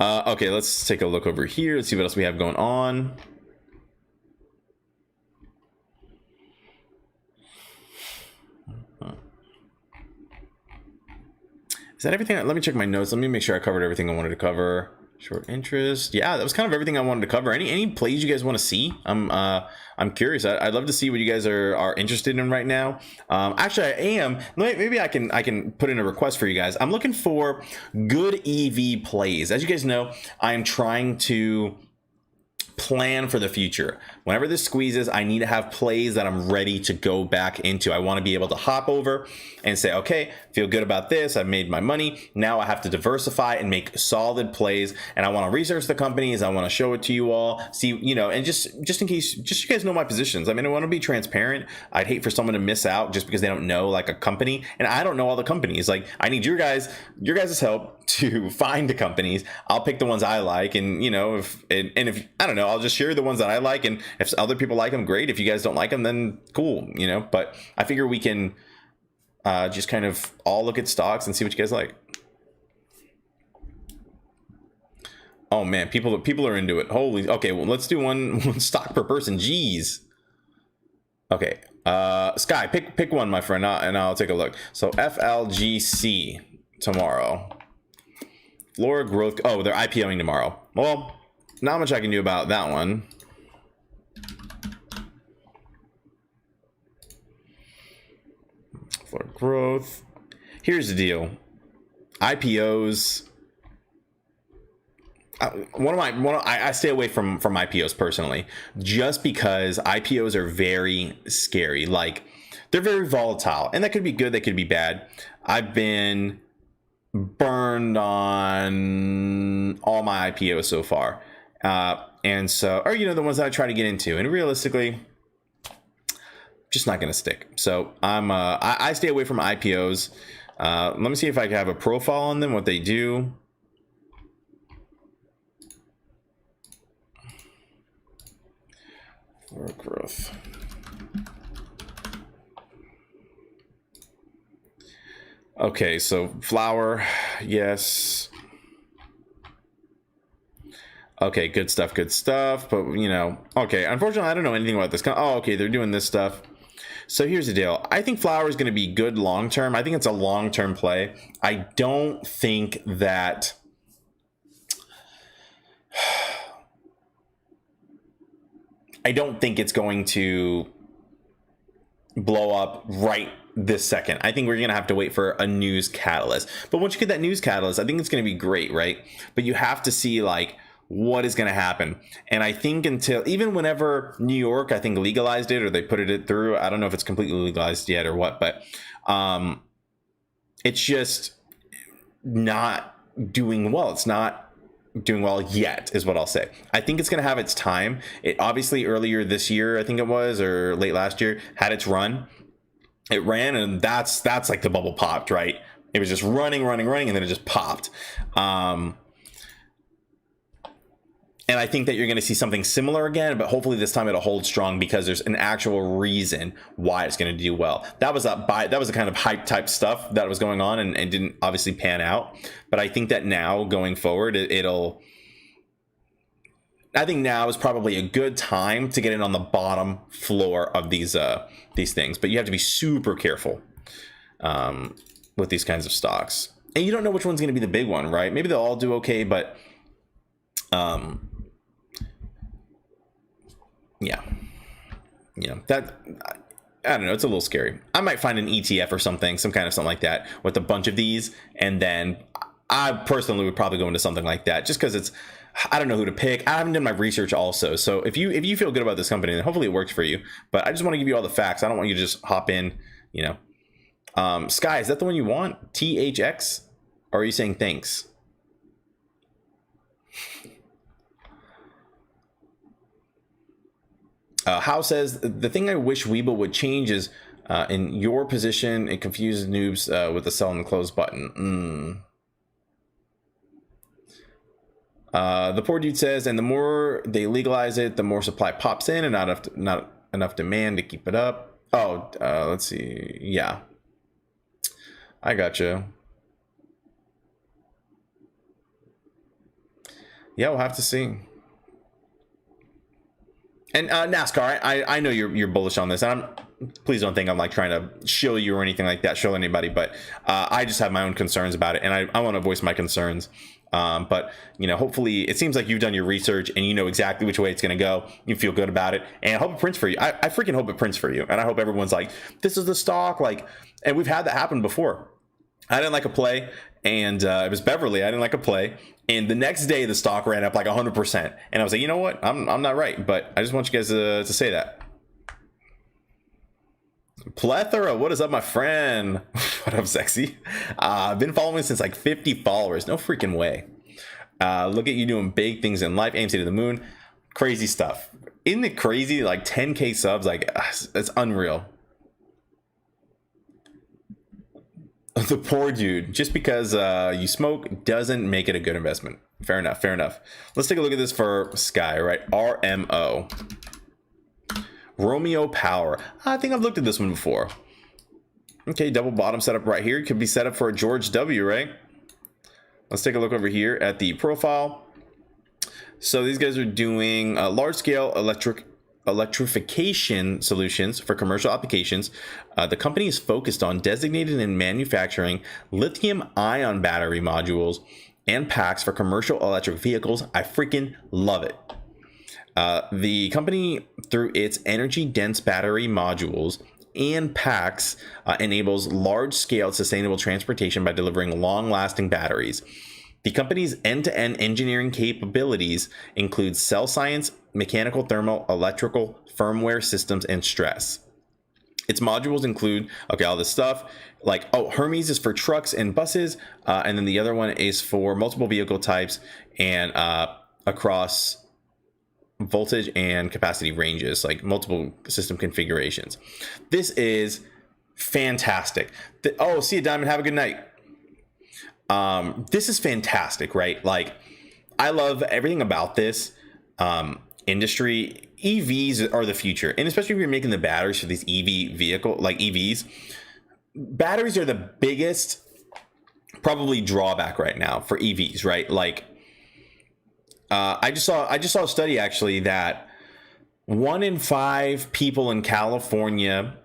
Okay, let's take a look over here. Let's see what else we have going on. Is that everything? Let me check my notes. Let me make sure I covered everything I wanted to cover. Short interest. Yeah, that was kind of everything I wanted to cover. Any plays you guys want to see? I'm curious. I'd love to see what you guys are interested in right now. Actually, I am. Maybe I can put in a request for you guys. I'm looking for good EV plays. As you guys know, I am trying to plan for the future. Whenever this squeezes, I need to have plays that I'm ready to go back into. I want to be able to hop over and say, okay, feel good about this. I've made my money. Now I have to diversify and make solid plays. And I want to research the companies. I want to show it to you all. See, you know, and just in case, just you guys know my positions. I mean, I want to be transparent. I'd hate for someone to miss out just because they don't know like a company. And I don't know all the companies. Like, I need your guys' help to find the companies. I'll pick the ones I like. And, you know, if I don't know, I'll just share the ones that I like. And if other people like them, great. If you guys don't like them, then cool, you know. But I figure we can just kind of all look at stocks and see what you guys like. Oh man, people are into it. Holy, okay, well, let's do one stock per person. Jeez. Okay, Sky, pick one, my friend, and I'll take a look. So FLGC tomorrow. Flora Growth. Oh, they're IPOing tomorrow. Well, not much I can do about that one. Flora Growth. Here's the deal. IPOs. I stay away from IPOs personally, just because IPOs are very scary. Like, they're very volatile, and that could be good, that could be bad. I've been burned on all my IPOs so far, and so, or you know, the ones that I try to get into, and realistically, just not going to stick. So I stay away from IPOs. Let me see if I can have a profile on them, what they do. For growth. Okay, so flour, yes. Okay, good stuff, but you know, okay, unfortunately I don't know anything about this. Oh, okay, they're doing this stuff. So here's the deal. I think flour is going to be good long term. I think it's a long term play. I don't think that it's going to blow up right this second. I think we're going to have to wait for a news catalyst. But once you get that news catalyst, I think it's going to be great, right? But you have to see like what is going to happen. And I think until even whenever New York, I think, legalized it, or they put it through, I don't know if it's completely legalized yet or what, but it's just not doing well. It's not doing well yet, is what I'll say. I think it's going to have its time. It obviously earlier this year, I think it was, or late last year, had its run. It ran, and that's like the bubble popped, right? It was just running, and then it just popped. And I think that you're going to see something similar again, but hopefully this time it'll hold strong because there's an actual reason why it's going to do well. That was a kind of hype type stuff that was going on and didn't obviously pan out. But I think that now going forward, I think now is probably a good time to get in on the bottom floor of these things. But you have to be super careful with these kinds of stocks. And you don't know which one's going to be the big one, right? Maybe they'll all do okay, but yeah, that, I don't know, it's a little scary. I might find an ETF or something like that with a bunch of these, and then I personally would probably go into something like that just because I don't know who to pick. I haven't done my research also. So if you feel good about this company, then hopefully it works for you. But I just want to give you all the facts. I don't want you to just hop in, you know. Sky, is that the one you want? THX? Or are you saying thanks? How says, the thing I wish Webull would change is in your position, it confuses noobs with the sell and close button. The poor dude says, and the more they legalize it, the more supply pops in and not enough demand to keep it up. Oh, let's see. Yeah, I gotcha. Yeah, we'll have to see. And NASCAR, I know you're bullish on this, and please don't think I'm like trying to shill you or anything like that, shill anybody, but I just have my own concerns about it, and I want to voice my concerns. But you know, hopefully it seems like you've done your research and you know exactly which way it's going to go. You feel good about it, and I hope it prints for you. I freaking hope it prints for you, and I hope everyone's like, this is the stock, like, and we've had that happen before. I didn't like a play, and it was Beverly. I didn't like a play. And the next day, the stock ran up like 100%. And I was like, you know what? I'm not right, but I just want you guys to say that. Plethora, what is up, my friend? What up, sexy? I've been following since like 50 followers. No freaking way. Look at you doing big things in life. AMC to the moon. Crazy stuff. Isn't it crazy? Like 10K subs, like it's unreal. The poor dude, just because you smoke doesn't make it a good investment. Fair enough, fair enough. Let's take a look at this for Sky, right? RMO. Romeo Power. I think I've looked at this one before. Okay, double bottom setup right here. Could be set up for a George W, right? Let's take a look over here at the profile. So these guys are doing large-scale electrification solutions for commercial applications. The company is focused on designated and manufacturing lithium-ion battery modules and packs for commercial electric vehicles. I freaking love it. The company, through its energy-dense battery modules and packs, enables large-scale sustainable transportation by delivering long-lasting batteries. The company's end-to-end engineering capabilities include cell science, mechanical, thermal, electrical, firmware systems, and stress. Its modules include, okay, all this stuff like, oh, Hermes is for trucks and buses, and then the other one is for multiple vehicle types and across voltage and capacity ranges, like multiple system configurations. This is fantastic. Oh, see you, Diamond. Have a good night. This is fantastic, right? Like, I love everything about this industry. EVs are the future, and especially if you're making the batteries for these EV vehicle, like EVs, batteries are the biggest probably drawback right now for EVs, right? Like, I just saw a study actually that 1 in 5 people in California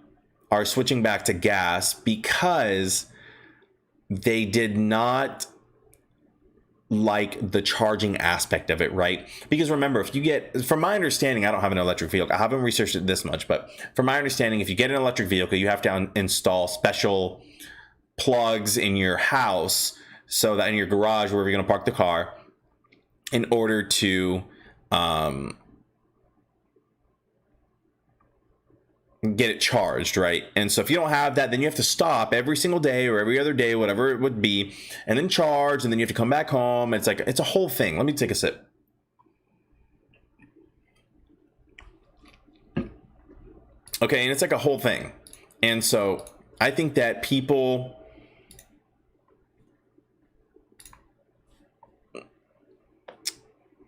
are switching back to gas because they did not like the charging aspect of it, right? Because remember, if you get, from my understanding, I don't have an electric vehicle. I haven't researched it this much, but from my understanding, if you get an electric vehicle, you have to install special plugs in your house, so that in your garage, wherever you're going to park the car, in order to get it charged, right? And so if you don't have that, then you have to stop every single day or every other day, whatever it would be, and then charge, and then you have to come back home. It's like, it's a whole thing. Let me take a sip. Okay, and it's like a whole thing. And so I think that people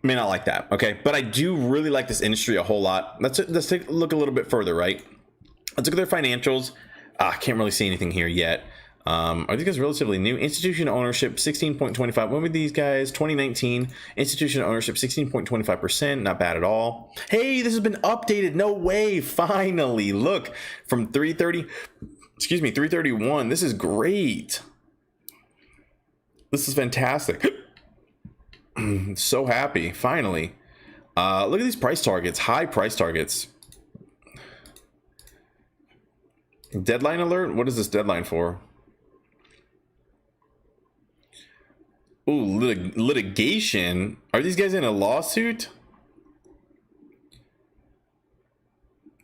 may not like that, okay? But I do really like this industry a whole lot. Let's take a look a little bit further, right? Let's look at their financials. I can't really see anything here yet. Are these guys relatively new? Institutional ownership, 16.25. When were these guys? 2019. Institutional ownership, 16.25%. Not bad at all. Hey, this has been updated. No way. Finally. Look, from 331. This is great. This is fantastic. So happy. Finally. Look at these price targets. High price targets. Deadline alert? What is this deadline for? Ooh, litigation. Are these guys in a lawsuit?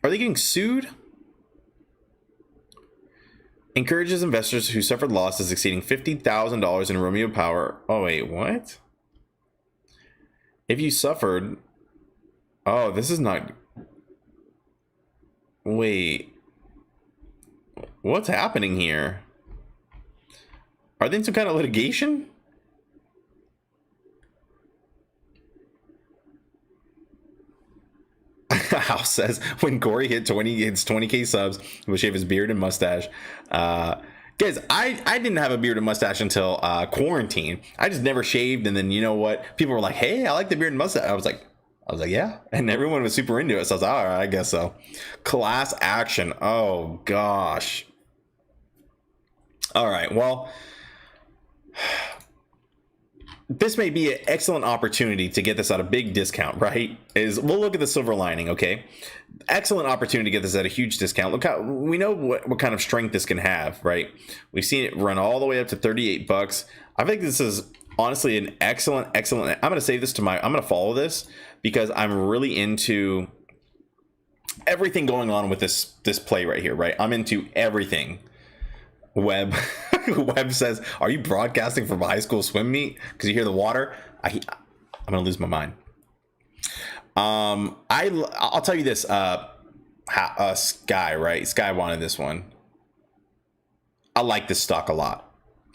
Are they getting sued? Encourages investors who suffered losses exceeding $50,000 in Romeo Power. Oh, wait, what? If you suffered... Oh, this is not... Wait... What's happening here? Are they in some kind of litigation? House says when Corey hits 20K subs, he will shave his beard and mustache. Guys, I didn't have a beard and mustache until quarantine. I just never shaved, and then you know what? People were like, "Hey, I like the beard and mustache." I was like, yeah, and everyone was super into it. So I was like, all right, I guess so. Class action. Oh gosh. All right, well, this may be an excellent opportunity to get this at a big discount, right? We'll look at the silver lining, okay? Excellent opportunity to get this at a huge discount. Look how we know what kind of strength this can have, right? We've seen it run all the way up to 38 bucks. I think this is honestly an excellent. I'm going to save this I'm going to follow this because I'm really into everything going on with this play right here, right? I'm into everything. Web says, are you broadcasting from a high school swim meet because you hear the water? I'm gonna lose my mind. I'll tell you this, Sky, right? Sky wanted this one. I like this stock a lot.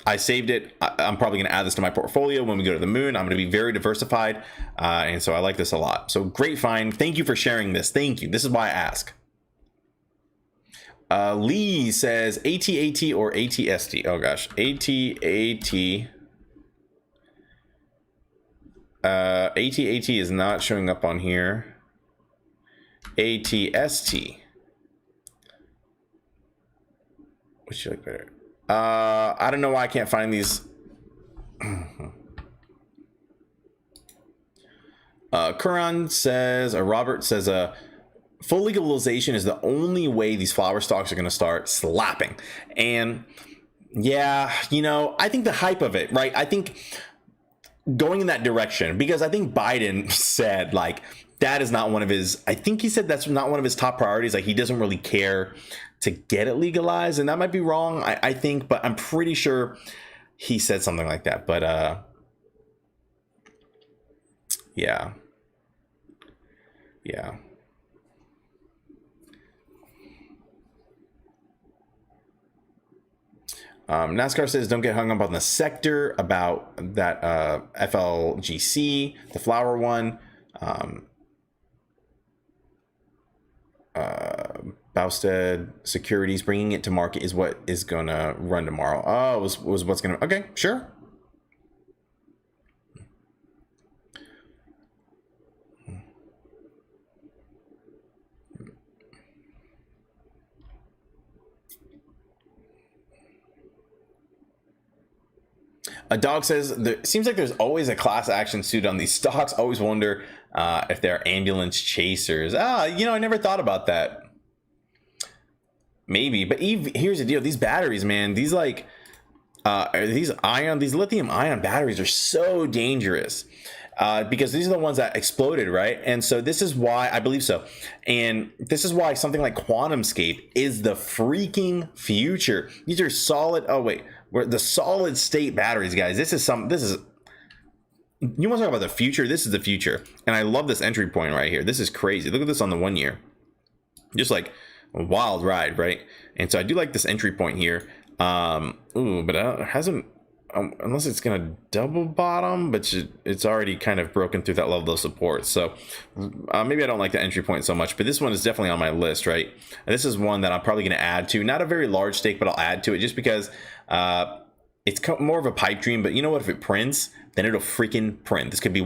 I saved it. I'm probably going to add this to my portfolio when we go to the moon. I'm going to be very diversified, and so I like this a lot. So great find. Thank you for sharing this. Thank you. This is why I ask. Lee says ATAT or ATST. Oh gosh, ATAT. ATAT is not showing up on here. ATST. Which you like better? I don't know why I can't find these. Curran says, or Robert says, full legalization is the only way these flower stocks are going to start slapping. And yeah, you know, I think the hype of it, right? I think going in that direction, because I think Biden said like that is not one of his, I think he said that's not one of his top priorities. Like he doesn't really care to get it legalized, and that might be wrong, I think, but I'm pretty sure he said something like that. But yeah. NASCAR says don't get hung up on the sector about that FLGC, the flower one. Bousted Securities bringing it to market is what is gonna run tomorrow. Oh, was what's gonna, okay, sure. A dog says there seems like there's always a class action suit on these stocks. Always wonder if they're ambulance chasers. You know, I never thought about that. Maybe, but Eve, here's the deal: these batteries, man, these like these lithium ion batteries are so dangerous because these are the ones that exploded, right? And so this is why I believe so, and this is why something like QuantumScape is the freaking future. These are solid. Oh wait. We're the solid state batteries, guys. You want to talk about the future? This is the future. And I love this entry point right here. This is crazy. Look at this on the 1 year. Just like a wild ride, right? And so I do like this entry point here. But it hasn't, unless it's going to double bottom, but it's already kind of broken through that level of support. So maybe I don't like the entry point so much, but this one is definitely on my list, right? And this is one that I'm probably going to add to. Not a very large stake, but I'll add to it just because it's more of a pipe dream. But you know what? If it prints, then it'll freaking print. This could be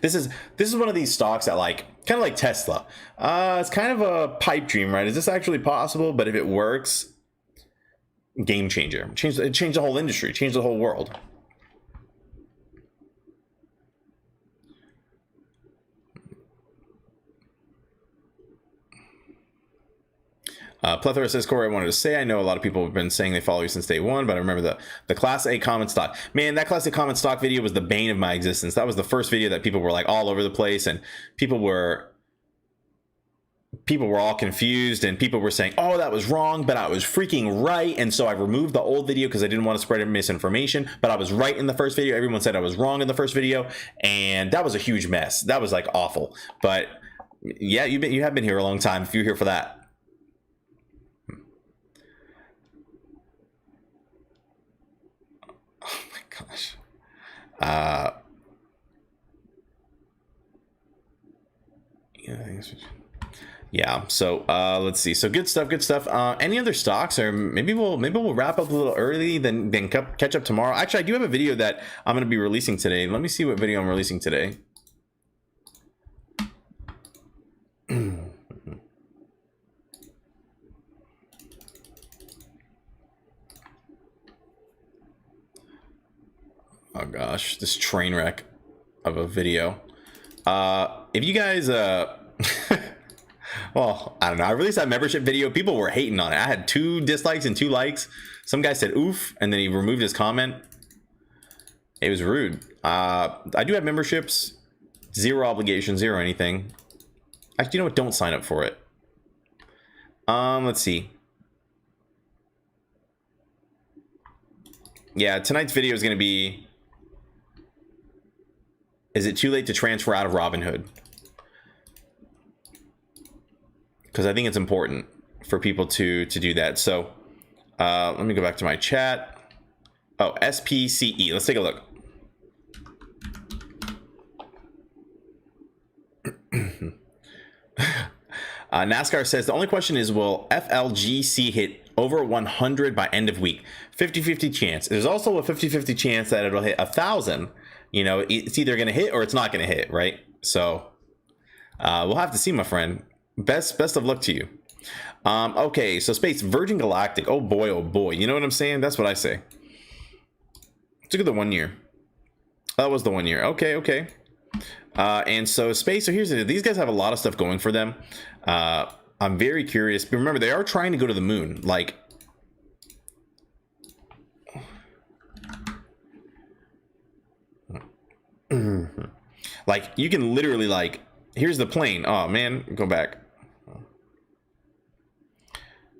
this is one of these stocks that like kind of like Tesla. It's kind of a pipe dream, right? Is this actually possible? But if it works, game changer. Change the whole industry, change the whole world. Plethora says, Corey, I wanted to say, I know a lot of people have been saying they follow you since day one, but I remember the Class A common stock. Man, that Class A common stock video was the bane of my existence. That was the first video that people were like all over the place, and people were all confused, and people were saying, oh, that was wrong, but I was freaking right. And so I removed the old video because I didn't want to spread misinformation, but I was right in the first video. Everyone said I was wrong in the first video, and that was a huge mess. That was like awful. But yeah, you have been here a long time if you're here for that. Gosh. Yeah, so let's see. So good stuff. Any other stocks, or maybe we'll wrap up a little early, then catch up tomorrow. Actually, I do have a video that I'm going to be releasing today. Let me see what video I'm releasing today. Oh gosh, this train wreck of a video. If you guys well, I don't know, I released that membership video, people were hating on it. I had 2 dislikes and 2 likes. Some guy said oof, and then he removed his comment. It was rude. I do have memberships, 0 obligation, 0 anything. Actually, you know what, don't sign up for it. Let's see. Yeah, tonight's video is going to be, is it too late to transfer out of Robinhood? Because I think it's important for people to do that. So let me go back to my chat. Oh, SPCE. Let's take a look. NASCAR says the only question is, will FLGC hit over 100 by end of week? 50-50 chance. There's also a 50-50 chance that it'll hit 1,000. You know, it's either going to hit or it's not going to hit, right? So we'll have to see, my friend. Best of luck to you. Okay, so Space, Virgin Galactic. Oh boy, oh boy. You know what I'm saying? That's what I say. Let's look at the 1 year. That was the 1 year. Okay. And so Space, so here's the deal. These guys have a lot of stuff going for them. I'm very curious, but remember, they are trying to go to the moon. Like, you can literally, like, here's the plane. Oh man, go back.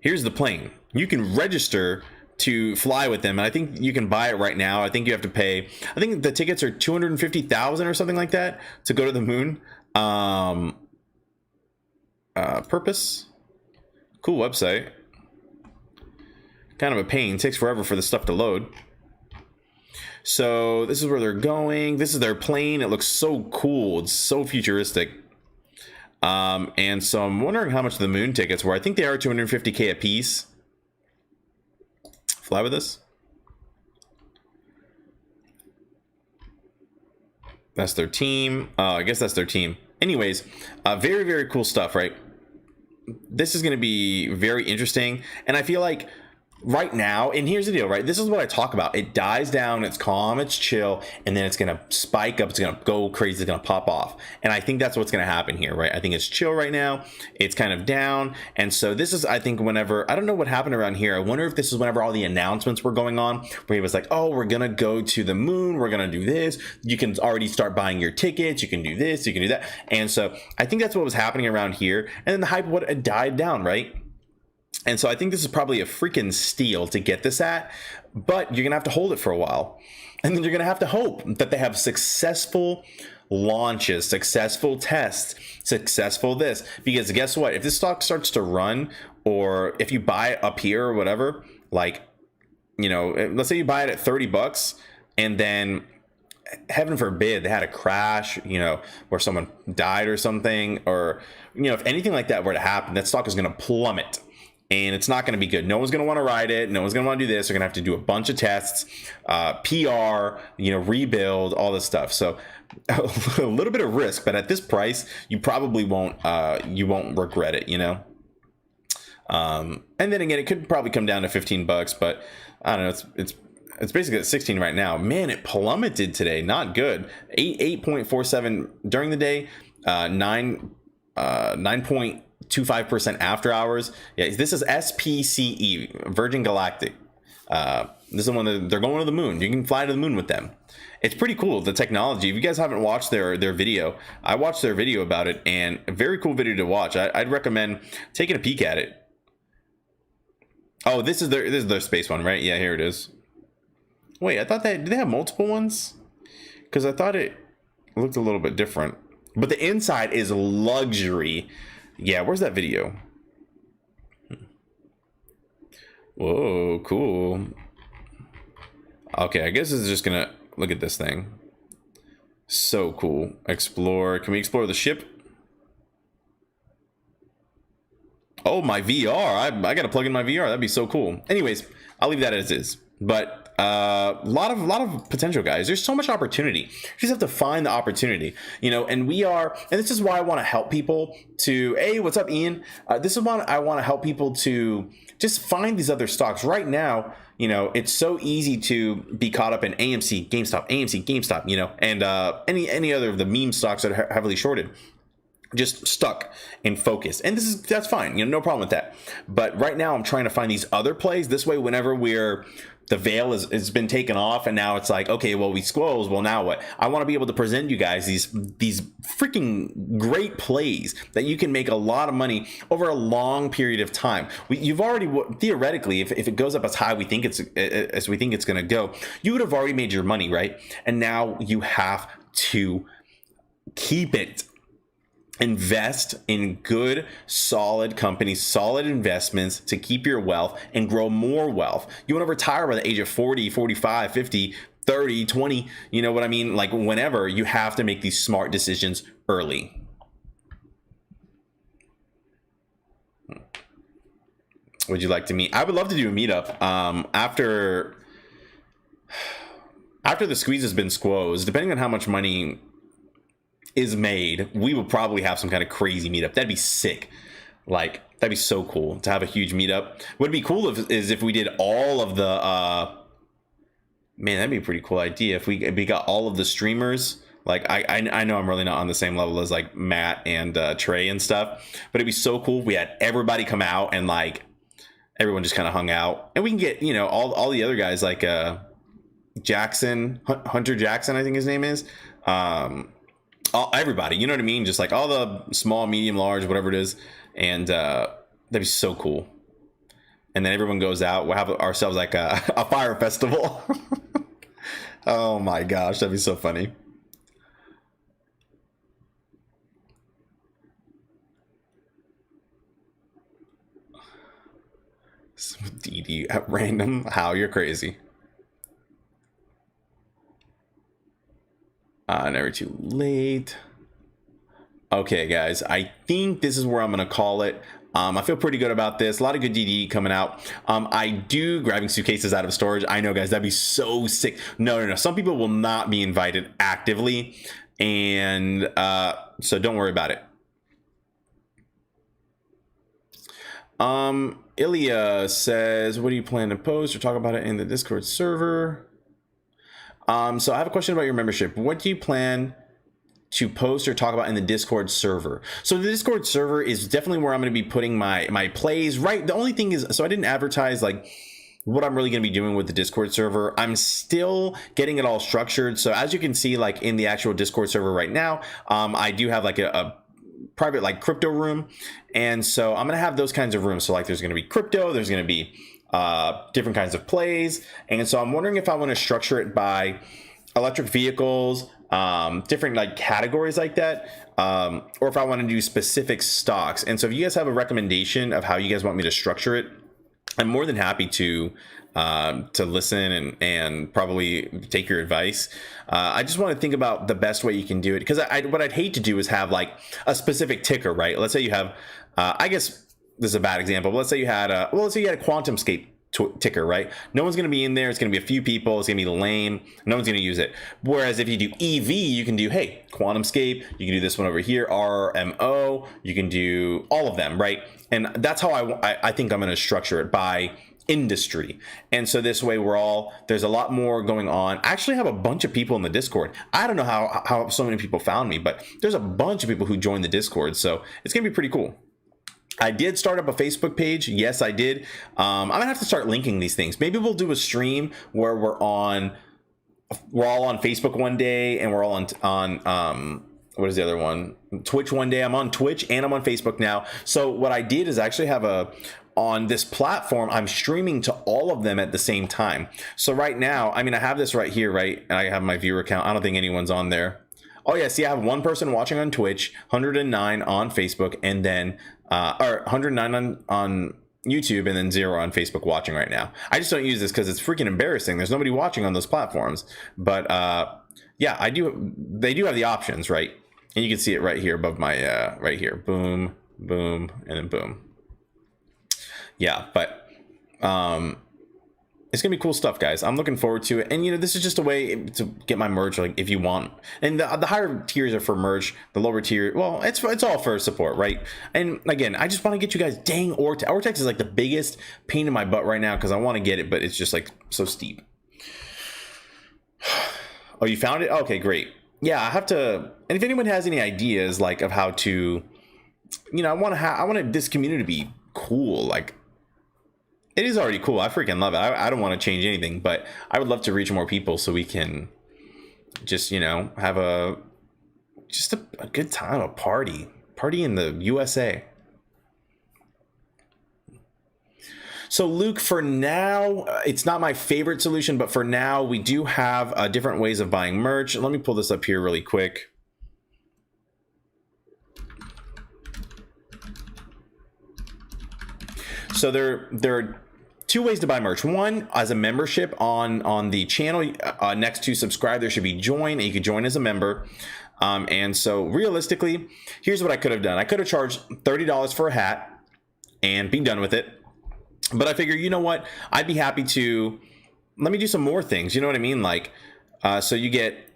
Here's the plane. You can register to fly with them, and I think you can buy it right now. I think you have to pay, I think the tickets are 250,000 or something like that to go to the moon. Purpose, cool website, kind of a pain, takes forever for the stuff to load. So this is where they're going. This is their plane. It looks so cool. It's so futuristic. And so I'm wondering how much the moon tickets were. I think they are 250K a piece. Fly with us. That's their team. I guess that's their team. Anyways, very, very cool stuff, right? This is going to be very interesting. And I feel like right now, and here's the deal, right? This is what I talk about. It dies down, it's calm, it's chill, and then it's going to spike up, it's going to go crazy, it's going to pop off. And I think that's what's going to happen here, right? I think it's chill right now, it's kind of down. And so this is, I think, whenever, I don't know what happened around here. I wonder if this is whenever all the announcements were going on, where he was like, oh, we're going to go to the moon, we're going to do this. You can already start buying your tickets, you can do this, you can do that. And so I think that's what was happening around here. And then the hype would died down, right? And so I think this is probably a freaking steal to get this at, but you're going to have to hold it for a while. And then you're going to have to hope that they have successful launches, successful tests, successful this. Because guess what? If this stock starts to run, or if you buy it up here or whatever, like, you know, let's say you buy it at $30 and then heaven forbid they had a crash, you know, where someone died or something, or, you know, if anything like that were to happen, that stock is going to plummet. And it's not going to be good. No one's going to want to ride it. No one's going to want to do this. They're going to have to do a bunch of tests, PR, you know, rebuild, all this stuff. So a little bit of risk, but at this price, you probably won't regret it, you know? And then again, it could probably come down to $15, but I don't know. It's basically at 16 right now. Man, it plummeted today. Not good. 8.47 during the day, 9.25% after hours. Yeah, this is SPCE, Virgin Galactic. This is the one that they're going to the moon. You can fly to the moon with them. It's pretty cool, the technology. If you guys haven't watched their video, I watched their video about it, and a very cool video to watch. I'd recommend taking a peek at it. Oh, this is their space one, right? Yeah, here it is. Wait, I thought did they have multiple ones? Because I thought it looked a little bit different. But the inside is luxury. Yeah, where's that video? Whoa, cool. Okay, I guess it's just gonna look at this thing. So cool. Explore. Can we explore the ship? Oh, my VR. I gotta plug in my VR. That'd be so cool. Anyways, I'll leave that as is. But lot of potential, guys. There's so much opportunity. You just have to find the opportunity, you know. And this is why I want to help people to. Hey, what's up, Ian? This is why I want to help people to just find these other stocks right now. You know, it's so easy to be caught up in AMC, GameStop, you know, and any other of the meme stocks that are heavily shorted. Just stuck in focus, and that's fine, you know, no problem with that. But right now I'm trying to find these other plays. This way, whenever the veil has been taken off and now it's like, okay, well, we close, well, now what? I want to be able to present you guys these freaking great plays that you can make a lot of money over a long period of time. You've already, theoretically, if it goes up as high as we think it's going to go, you would have already made your money, right? And now you have to keep it. Invest in good, solid companies, solid investments to keep your wealth and grow more wealth. You want to retire by the age of 40, 45, 50, 30, 20, you know what I mean? Like whenever, you have to make these smart decisions early. Would you like to meet? I would love to do a meetup after the squeeze has been squozed, depending on how much money is made. We will probably have some kind of crazy meetup. That'd be sick. Like, that'd be so cool to have a huge meetup. What'd be cool is if we did all of the man, that'd be a pretty cool idea if we got all of the streamers. Like, I know I'm really not on the same level as like Matt and Trey and stuff, but it'd be so cool if we had everybody come out and like everyone just kind of hung out, and we can get, you know, all the other guys like Hunter Jackson, I think his name is, everybody, you know what I mean? Just like all the small, medium, large, whatever it is. And that'd be so cool. And then everyone goes out. We'll have ourselves like a fire festival. Oh my gosh, that'd be so funny. Some DD at random. How you're crazy. Never too late. Okay, guys, I think this is where I'm gonna call it. I feel pretty good about this. A lot of good DD coming out. Grabbing suitcases out of storage. I know, guys, that'd be so sick. No. Some people will not be invited actively, and so don't worry about it. Ilya says, what do you plan to post or talk about it in the Discord server? So I have a question about your membership. What do you plan to post or talk about in the Discord server? So the Discord server is definitely where I'm going to be putting my plays, right? The only thing is, so I didn't advertise like what I'm really going to be doing with the Discord server. I'm still getting it all structured. So as you can see, like in the actual Discord server right now, I do have like a private like crypto room. And so I'm going to have those kinds of rooms. So like there's going to be crypto, there's going to be different kinds of plays. And so I'm wondering if I want to structure it by electric vehicles, different like categories like that, or if I want to do specific stocks. And so if you guys have a recommendation of how you guys want me to structure it, I'm more than happy to listen and probably take your advice. I just want to think about the best way you can do it, because what I'd hate to do is have like a specific ticker, right? Let's say you have, I guess this is a bad example, but let's say you had a QuantumScape ticker, right? No one's going to be in there. It's going to be a few people. It's going to be lame. No one's going to use it. Whereas if you do EV, you can do, hey, QuantumScape. You can do this one over here, RMO. You can do all of them, right? And that's how I think I'm going to structure it, by industry. And so this way there's a lot more going on. I actually have a bunch of people in the Discord. I don't know how so many people found me, but there's a bunch of people who joined the Discord. So it's going to be pretty cool. I did start up a Facebook page. Yes, I did. I'm gonna have to start linking these things. Maybe we'll do a stream where we're all on Facebook one day, and we're all on what is the other one? Twitch one day. I'm on Twitch and I'm on Facebook now. So what I did is actually have on this platform, I'm streaming to all of them at the same time. So right now, I mean, I have this right here, right? I have my viewer count. I don't think anyone's on there. Oh yeah, see, I have one person watching on Twitch, 109 on Facebook, and then or 109 on YouTube, and then 0 on Facebook watching right now. I just don't use this because it's freaking embarrassing. There's nobody watching on those platforms. But yeah, they do have the options, right? And you can see it right here above my right here. Boom, boom, and then boom. Yeah, but it's gonna be cool stuff, guys. I'm looking forward to it. And you know, this is just a way to get my merch, like if you want. And the higher tiers are for merch. The lower tier, well, it's all for support, right? And again, I just want to get you guys. Dang, Ortex is like the biggest pain in my butt right now because I want to get it, but it's just like so steep. Oh, you found it? Okay, great. Yeah, I have to. And if anyone has any ideas like of how to, you know, I want this community to be cool, like. It is already cool. I freaking love it. I don't want to change anything, but I would love to reach more people so we can just, you know, have a good time, a party in the USA. So Luke, for now, it's not my favorite solution, but for now we do have different ways of buying merch. Let me pull this up here really quick. So there are two ways to buy merch. One, as a membership on the channel, next to subscribe, there should be join, and you can join as a member. And so realistically, here's what I could have done. I could have charged $30 for a hat and be done with it. But I figure, you know what? I'd be happy to, let me do some more things. You know what I mean? Like, so you get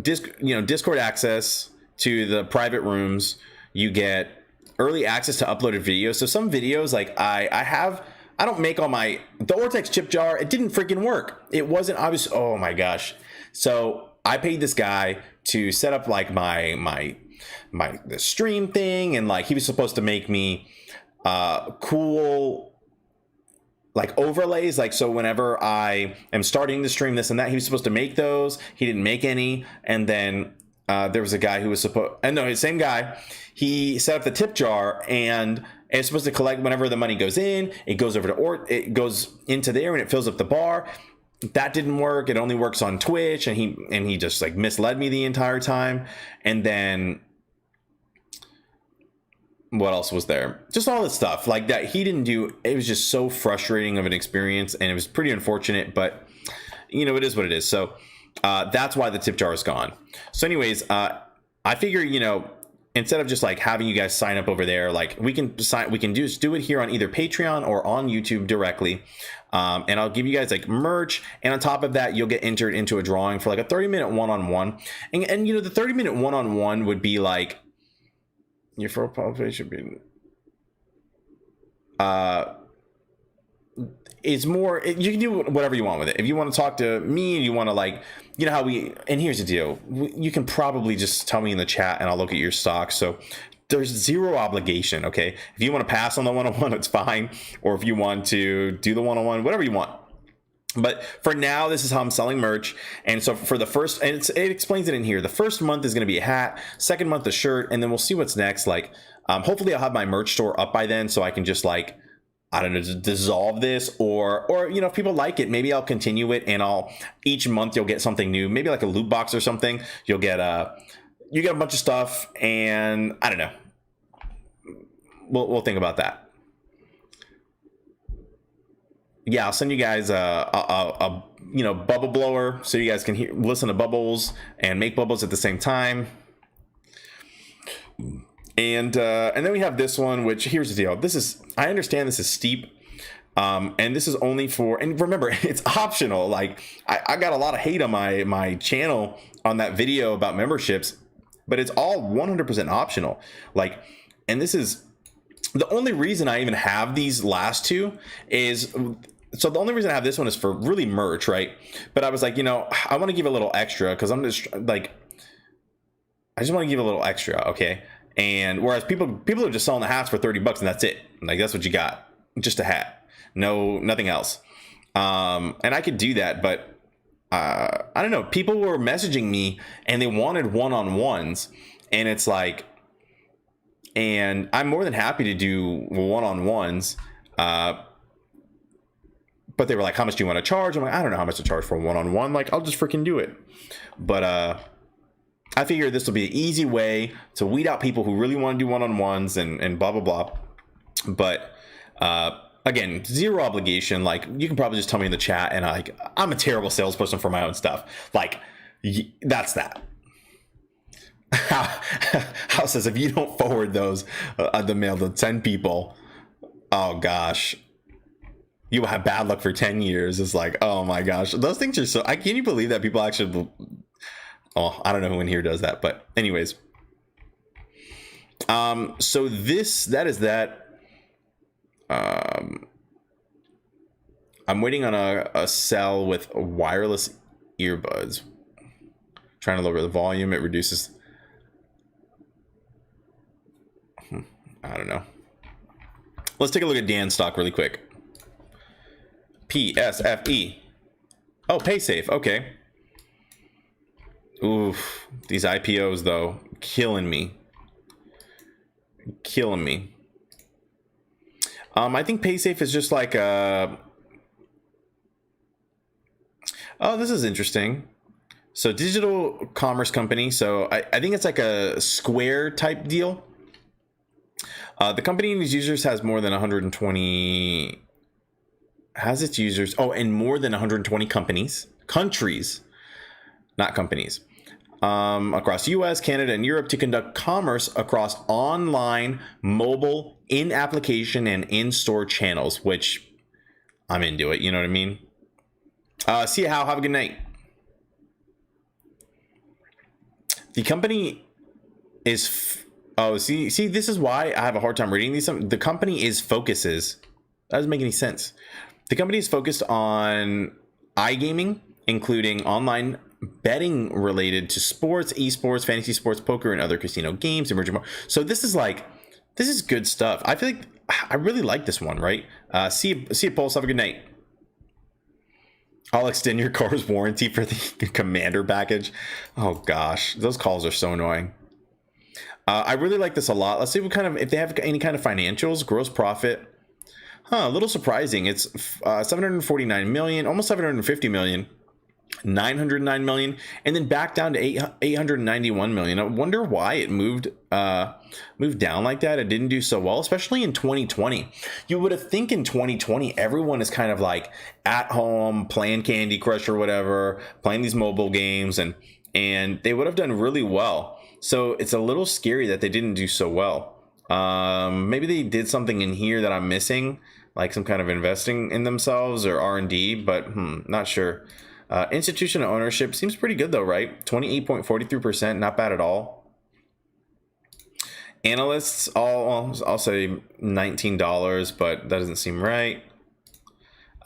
Discord access to the private rooms. You get early access to uploaded videos. So some videos, like I don't make all the Ortex chip jar. It didn't freaking work. It wasn't obvious. Oh my gosh. So I paid this guy to set up like the stream thing. And like, he was supposed to make me cool like overlays. Like, so whenever I am starting the stream, this and that, he was supposed to make those. He didn't make any. And then there was a guy who was his same guy. He set up the tip jar and it's supposed to collect whenever the money goes in. It goes over to it goes into there and it fills up the bar. That didn't work. It only works on Twitch, and he just like misled me the entire time. And then what else was there? Just all this stuff like that he didn't do. It was just so frustrating of an experience, and it was pretty unfortunate. But you know, it is what it is. So that's why the tip jar is gone. So anyways, I figure, you know, instead of just like having you guys sign up over there, like we can do it here on either Patreon or on YouTube directly. And I'll give you guys like merch. And on top of that, you'll get entered into a drawing for like a 30-minute one-on-one. And you know, the 30-minute one-on-one would be like your profile page should be, it's more, you can do whatever you want with it. If you want to talk to me and you want to, like, you know how and here's the deal, you can probably just tell me in the chat and I'll look at your stocks. So there's zero obligation. Okay, if you want to pass on the one-on-one, it's fine. Or if you want to do the one-on-one, whatever you want. But for now, this is how I'm selling merch. And so for the first, and it explains it in here, the first month is going to be a hat, second month a shirt, and then we'll see what's next. Like, hopefully I'll have my merch store up by then, so I can just like, I don't know, dissolve this, or you know, if people like it, maybe I'll continue it, and each month you'll get something new, maybe like a loot box or something. You get a bunch of stuff, and I don't know. We'll think about that. Yeah, I'll send you guys a bubble blower so you guys can listen to bubbles and make bubbles at the same time. And then we have this one, which, here's the deal. I understand this is steep, and this is only for, and remember, it's optional. Like, I got a lot of hate on my channel on that video about memberships, but it's all 100% optional. Like, and this is the only reason I even have these last two is, so the only reason I have this one is for really merch, right? But I was like, you know, I want to give a little extra because I'm just like, I just want to give a little extra, okay? And whereas people are just selling the hats for $30 and that's it. Like, that's what you got, just a hat, nothing else. And I could do that, but I don't know. People were messaging me and they wanted one-on-ones, and it's like, and I'm more than happy to do one-on-ones. But they were like, how much do you want to charge? I'm like, I don't know how much to charge for a one-on-one. Like, I'll just freaking do it. But I figure this will be an easy way to weed out people who really want to do one-on-ones and blah, blah, blah. But again, zero obligation. Like, you can probably just tell me in the chat, and I'm a terrible salesperson for my own stuff. Like, that's that. How says, if you don't forward those the mail to 10 people, oh gosh. You will have bad luck for 10 years. It's like, oh my gosh, those things are so, I can't you believe that people actually, oh, I don't know who in here does that, but anyways. So that is that. I'm waiting on a cell with wireless earbuds. Trying to lower the volume. It reduces. I don't know. Let's take a look at Dan stock really quick. PSFE. Oh, PaySafe. Okay. Oof. These IPOs though, killing me. Killing me. I think PaySafe is just like a. Oh, this is interesting. So digital commerce company. So I think it's like a Square type deal. The company and its users has more than 120. Has its users. Oh, and more than 120 countries, not companies, across US, Canada, and Europe to conduct commerce across online, mobile, in-application, and in-store channels, which I'm into it. You know what I mean? See you, Hal. Have a good night. The company is... Oh, see, this is why I have a hard time reading these. The company is focuses. That doesn't make any sense. The company is focused on iGaming, including online betting related to sports, esports, fantasy sports, poker, and other casino games, emerging markets. So this is good stuff. I feel like I really like this one, right? See you, Pulse. Have a good night. I'll extend your car's warranty for the Commander package. Oh gosh, those calls are so annoying. I really like this a lot. Let's see what kind of, if they have any kind of financials, gross profit. A little surprising. It's 749 million, almost 750 million, 909 million, and then back down to 891 million. I wonder why it moved down like that. It didn't do so well, especially in 2020. You would have think in 2020 everyone is kind of like at home playing Candy Crush or whatever, playing these mobile games, and they would have done really well. So it's a little scary that they didn't do so well. Maybe they did something in here that I'm missing, like some kind of investing in themselves or R&D, but not sure. Institutional ownership seems pretty good though, right? 28.43%, not bad at all. Analysts, I'll say $19, but that doesn't seem right.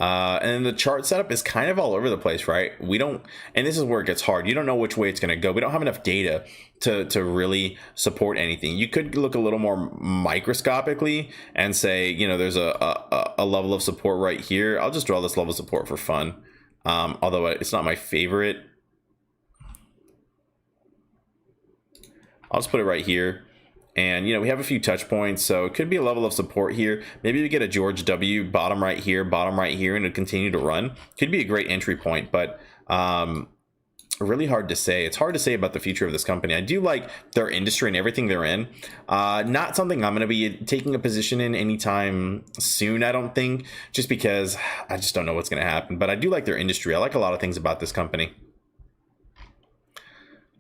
And then the chart setup is kind of all over the place, right? We don't, and this is where it gets hard. You don't know which way it's going to go. We don't have enough data to really support anything. You could look a little more microscopically and say, you know, there's a level of support right here. I'll just draw this level of support for fun. Although it's not my favorite. I'll just put it right here. And, you know, we have a few touch points, so it could be a level of support here. Maybe we get a George W. bottom right here, and it'll continue to run. Could be a great entry point, but really hard to say. It's hard to say about the future of this company. I do like their industry and everything they're in. Not something I'm going to be taking a position in anytime soon, I don't think, just because I just don't know what's going to happen. But I do like their industry. I like a lot of things about this company.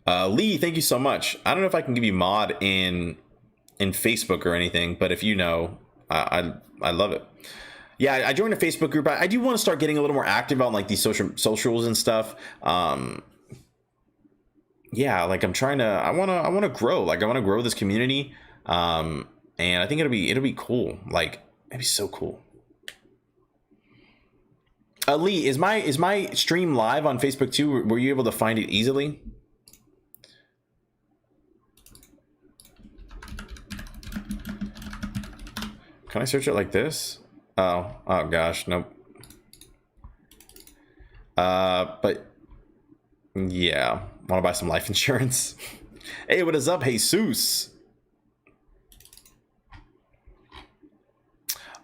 Lee, thank you so much. I don't know if I can give you mod in Facebook or anything, but if you know, I love it. Yeah, I joined a Facebook group. I do want to start getting a little more active on like these socials and stuff. Yeah, like I want to grow. Like I want to grow this community. And I think it'll be cool. Like it'd be so cool. Lee, is my stream live on Facebook too? Were you able to find it easily? Can I search it like this? Oh gosh, nope. But yeah, want to buy some life insurance? Hey, what is up, Jesus?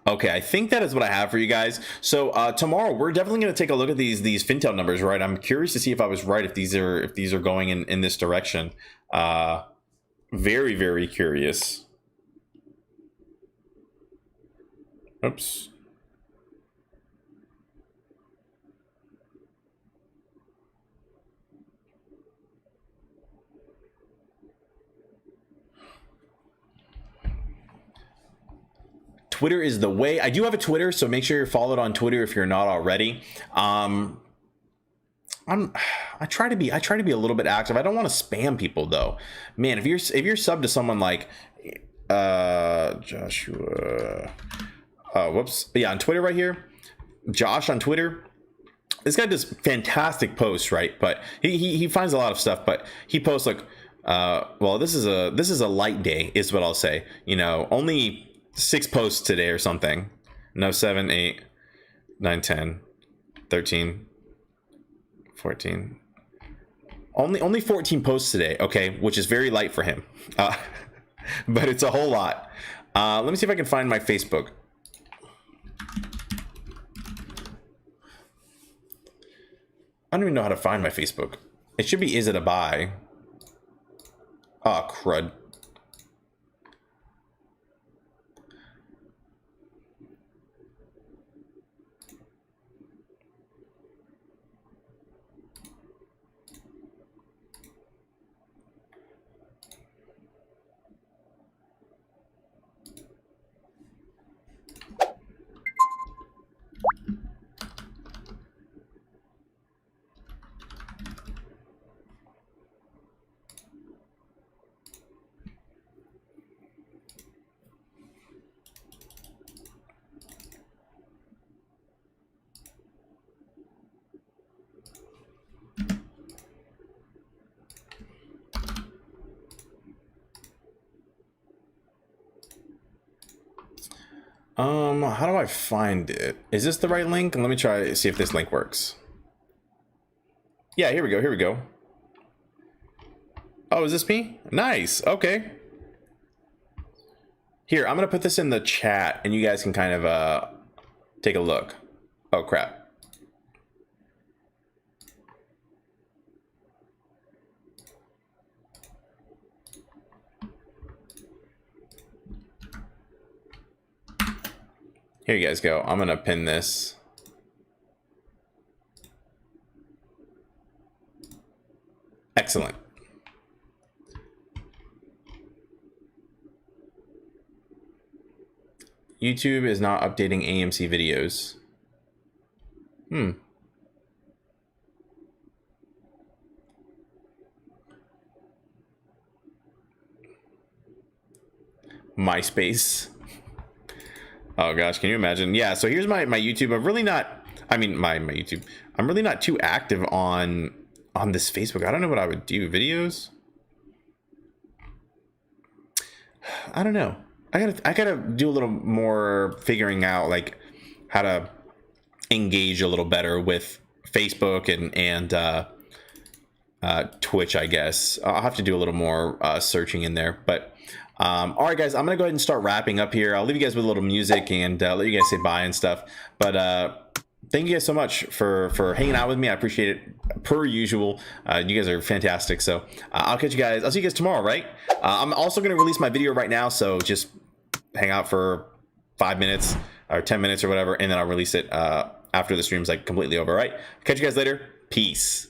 Okay, I think that is what I have for you guys. So tomorrow we're definitely going to take a look at these Fintel numbers, right? I'm curious to see if I was right, if these are going in this direction. Very, very curious. Oops. Twitter is the way. I do have a Twitter, so make sure you're followed on Twitter if you're not already. I try to be a little bit active. I don't want to spam people though. Man, if you're subbed to someone like Joshua, whoops, yeah, on Twitter right here, Josh on Twitter. This guy does fantastic posts, right? But he finds a lot of stuff, but he posts like, well, this is a light day, is what I'll say. You know, only 6 posts today or something. No, 7, 8, 9, 10, 13, 14. Only 14 posts today, okay, which is very light for him. But it's a whole lot. Let me see if I can find my Facebook. I don't even know how to find my Facebook. It should be, is it a buy? Oh, crud. How do I find it? Is this the right link? Let me try to see if this link works. Yeah, here we go. Here we go. Oh, is this me? Nice. Okay. Here, I'm gonna put this in the chat, and you guys can kind of take a look. Oh crap. Here you guys go. I'm gonna pin this. Excellent. YouTube is not updating AMC videos. MySpace. Oh gosh, can you imagine? Yeah, so here's my YouTube. I'm really not, I mean my YouTube. I'm really not too active on this Facebook. I don't know what I would do. Videos? I don't know. I gotta do a little more figuring out like how to engage a little better with Facebook and Twitch, I guess. I'll have to do a little more searching in there, but all right guys, I'm gonna go ahead and start wrapping up here. I'll leave you guys with a little music and let you guys say bye and stuff, but thank you guys so much for hanging out with me. I appreciate it per usual. You guys are fantastic. So I'll see you guys tomorrow, right? I'm also gonna release my video right now, so just hang out for 5 minutes or 10 minutes or whatever, and then I'll release it after the stream's like completely over. All right, catch you guys later. Peace.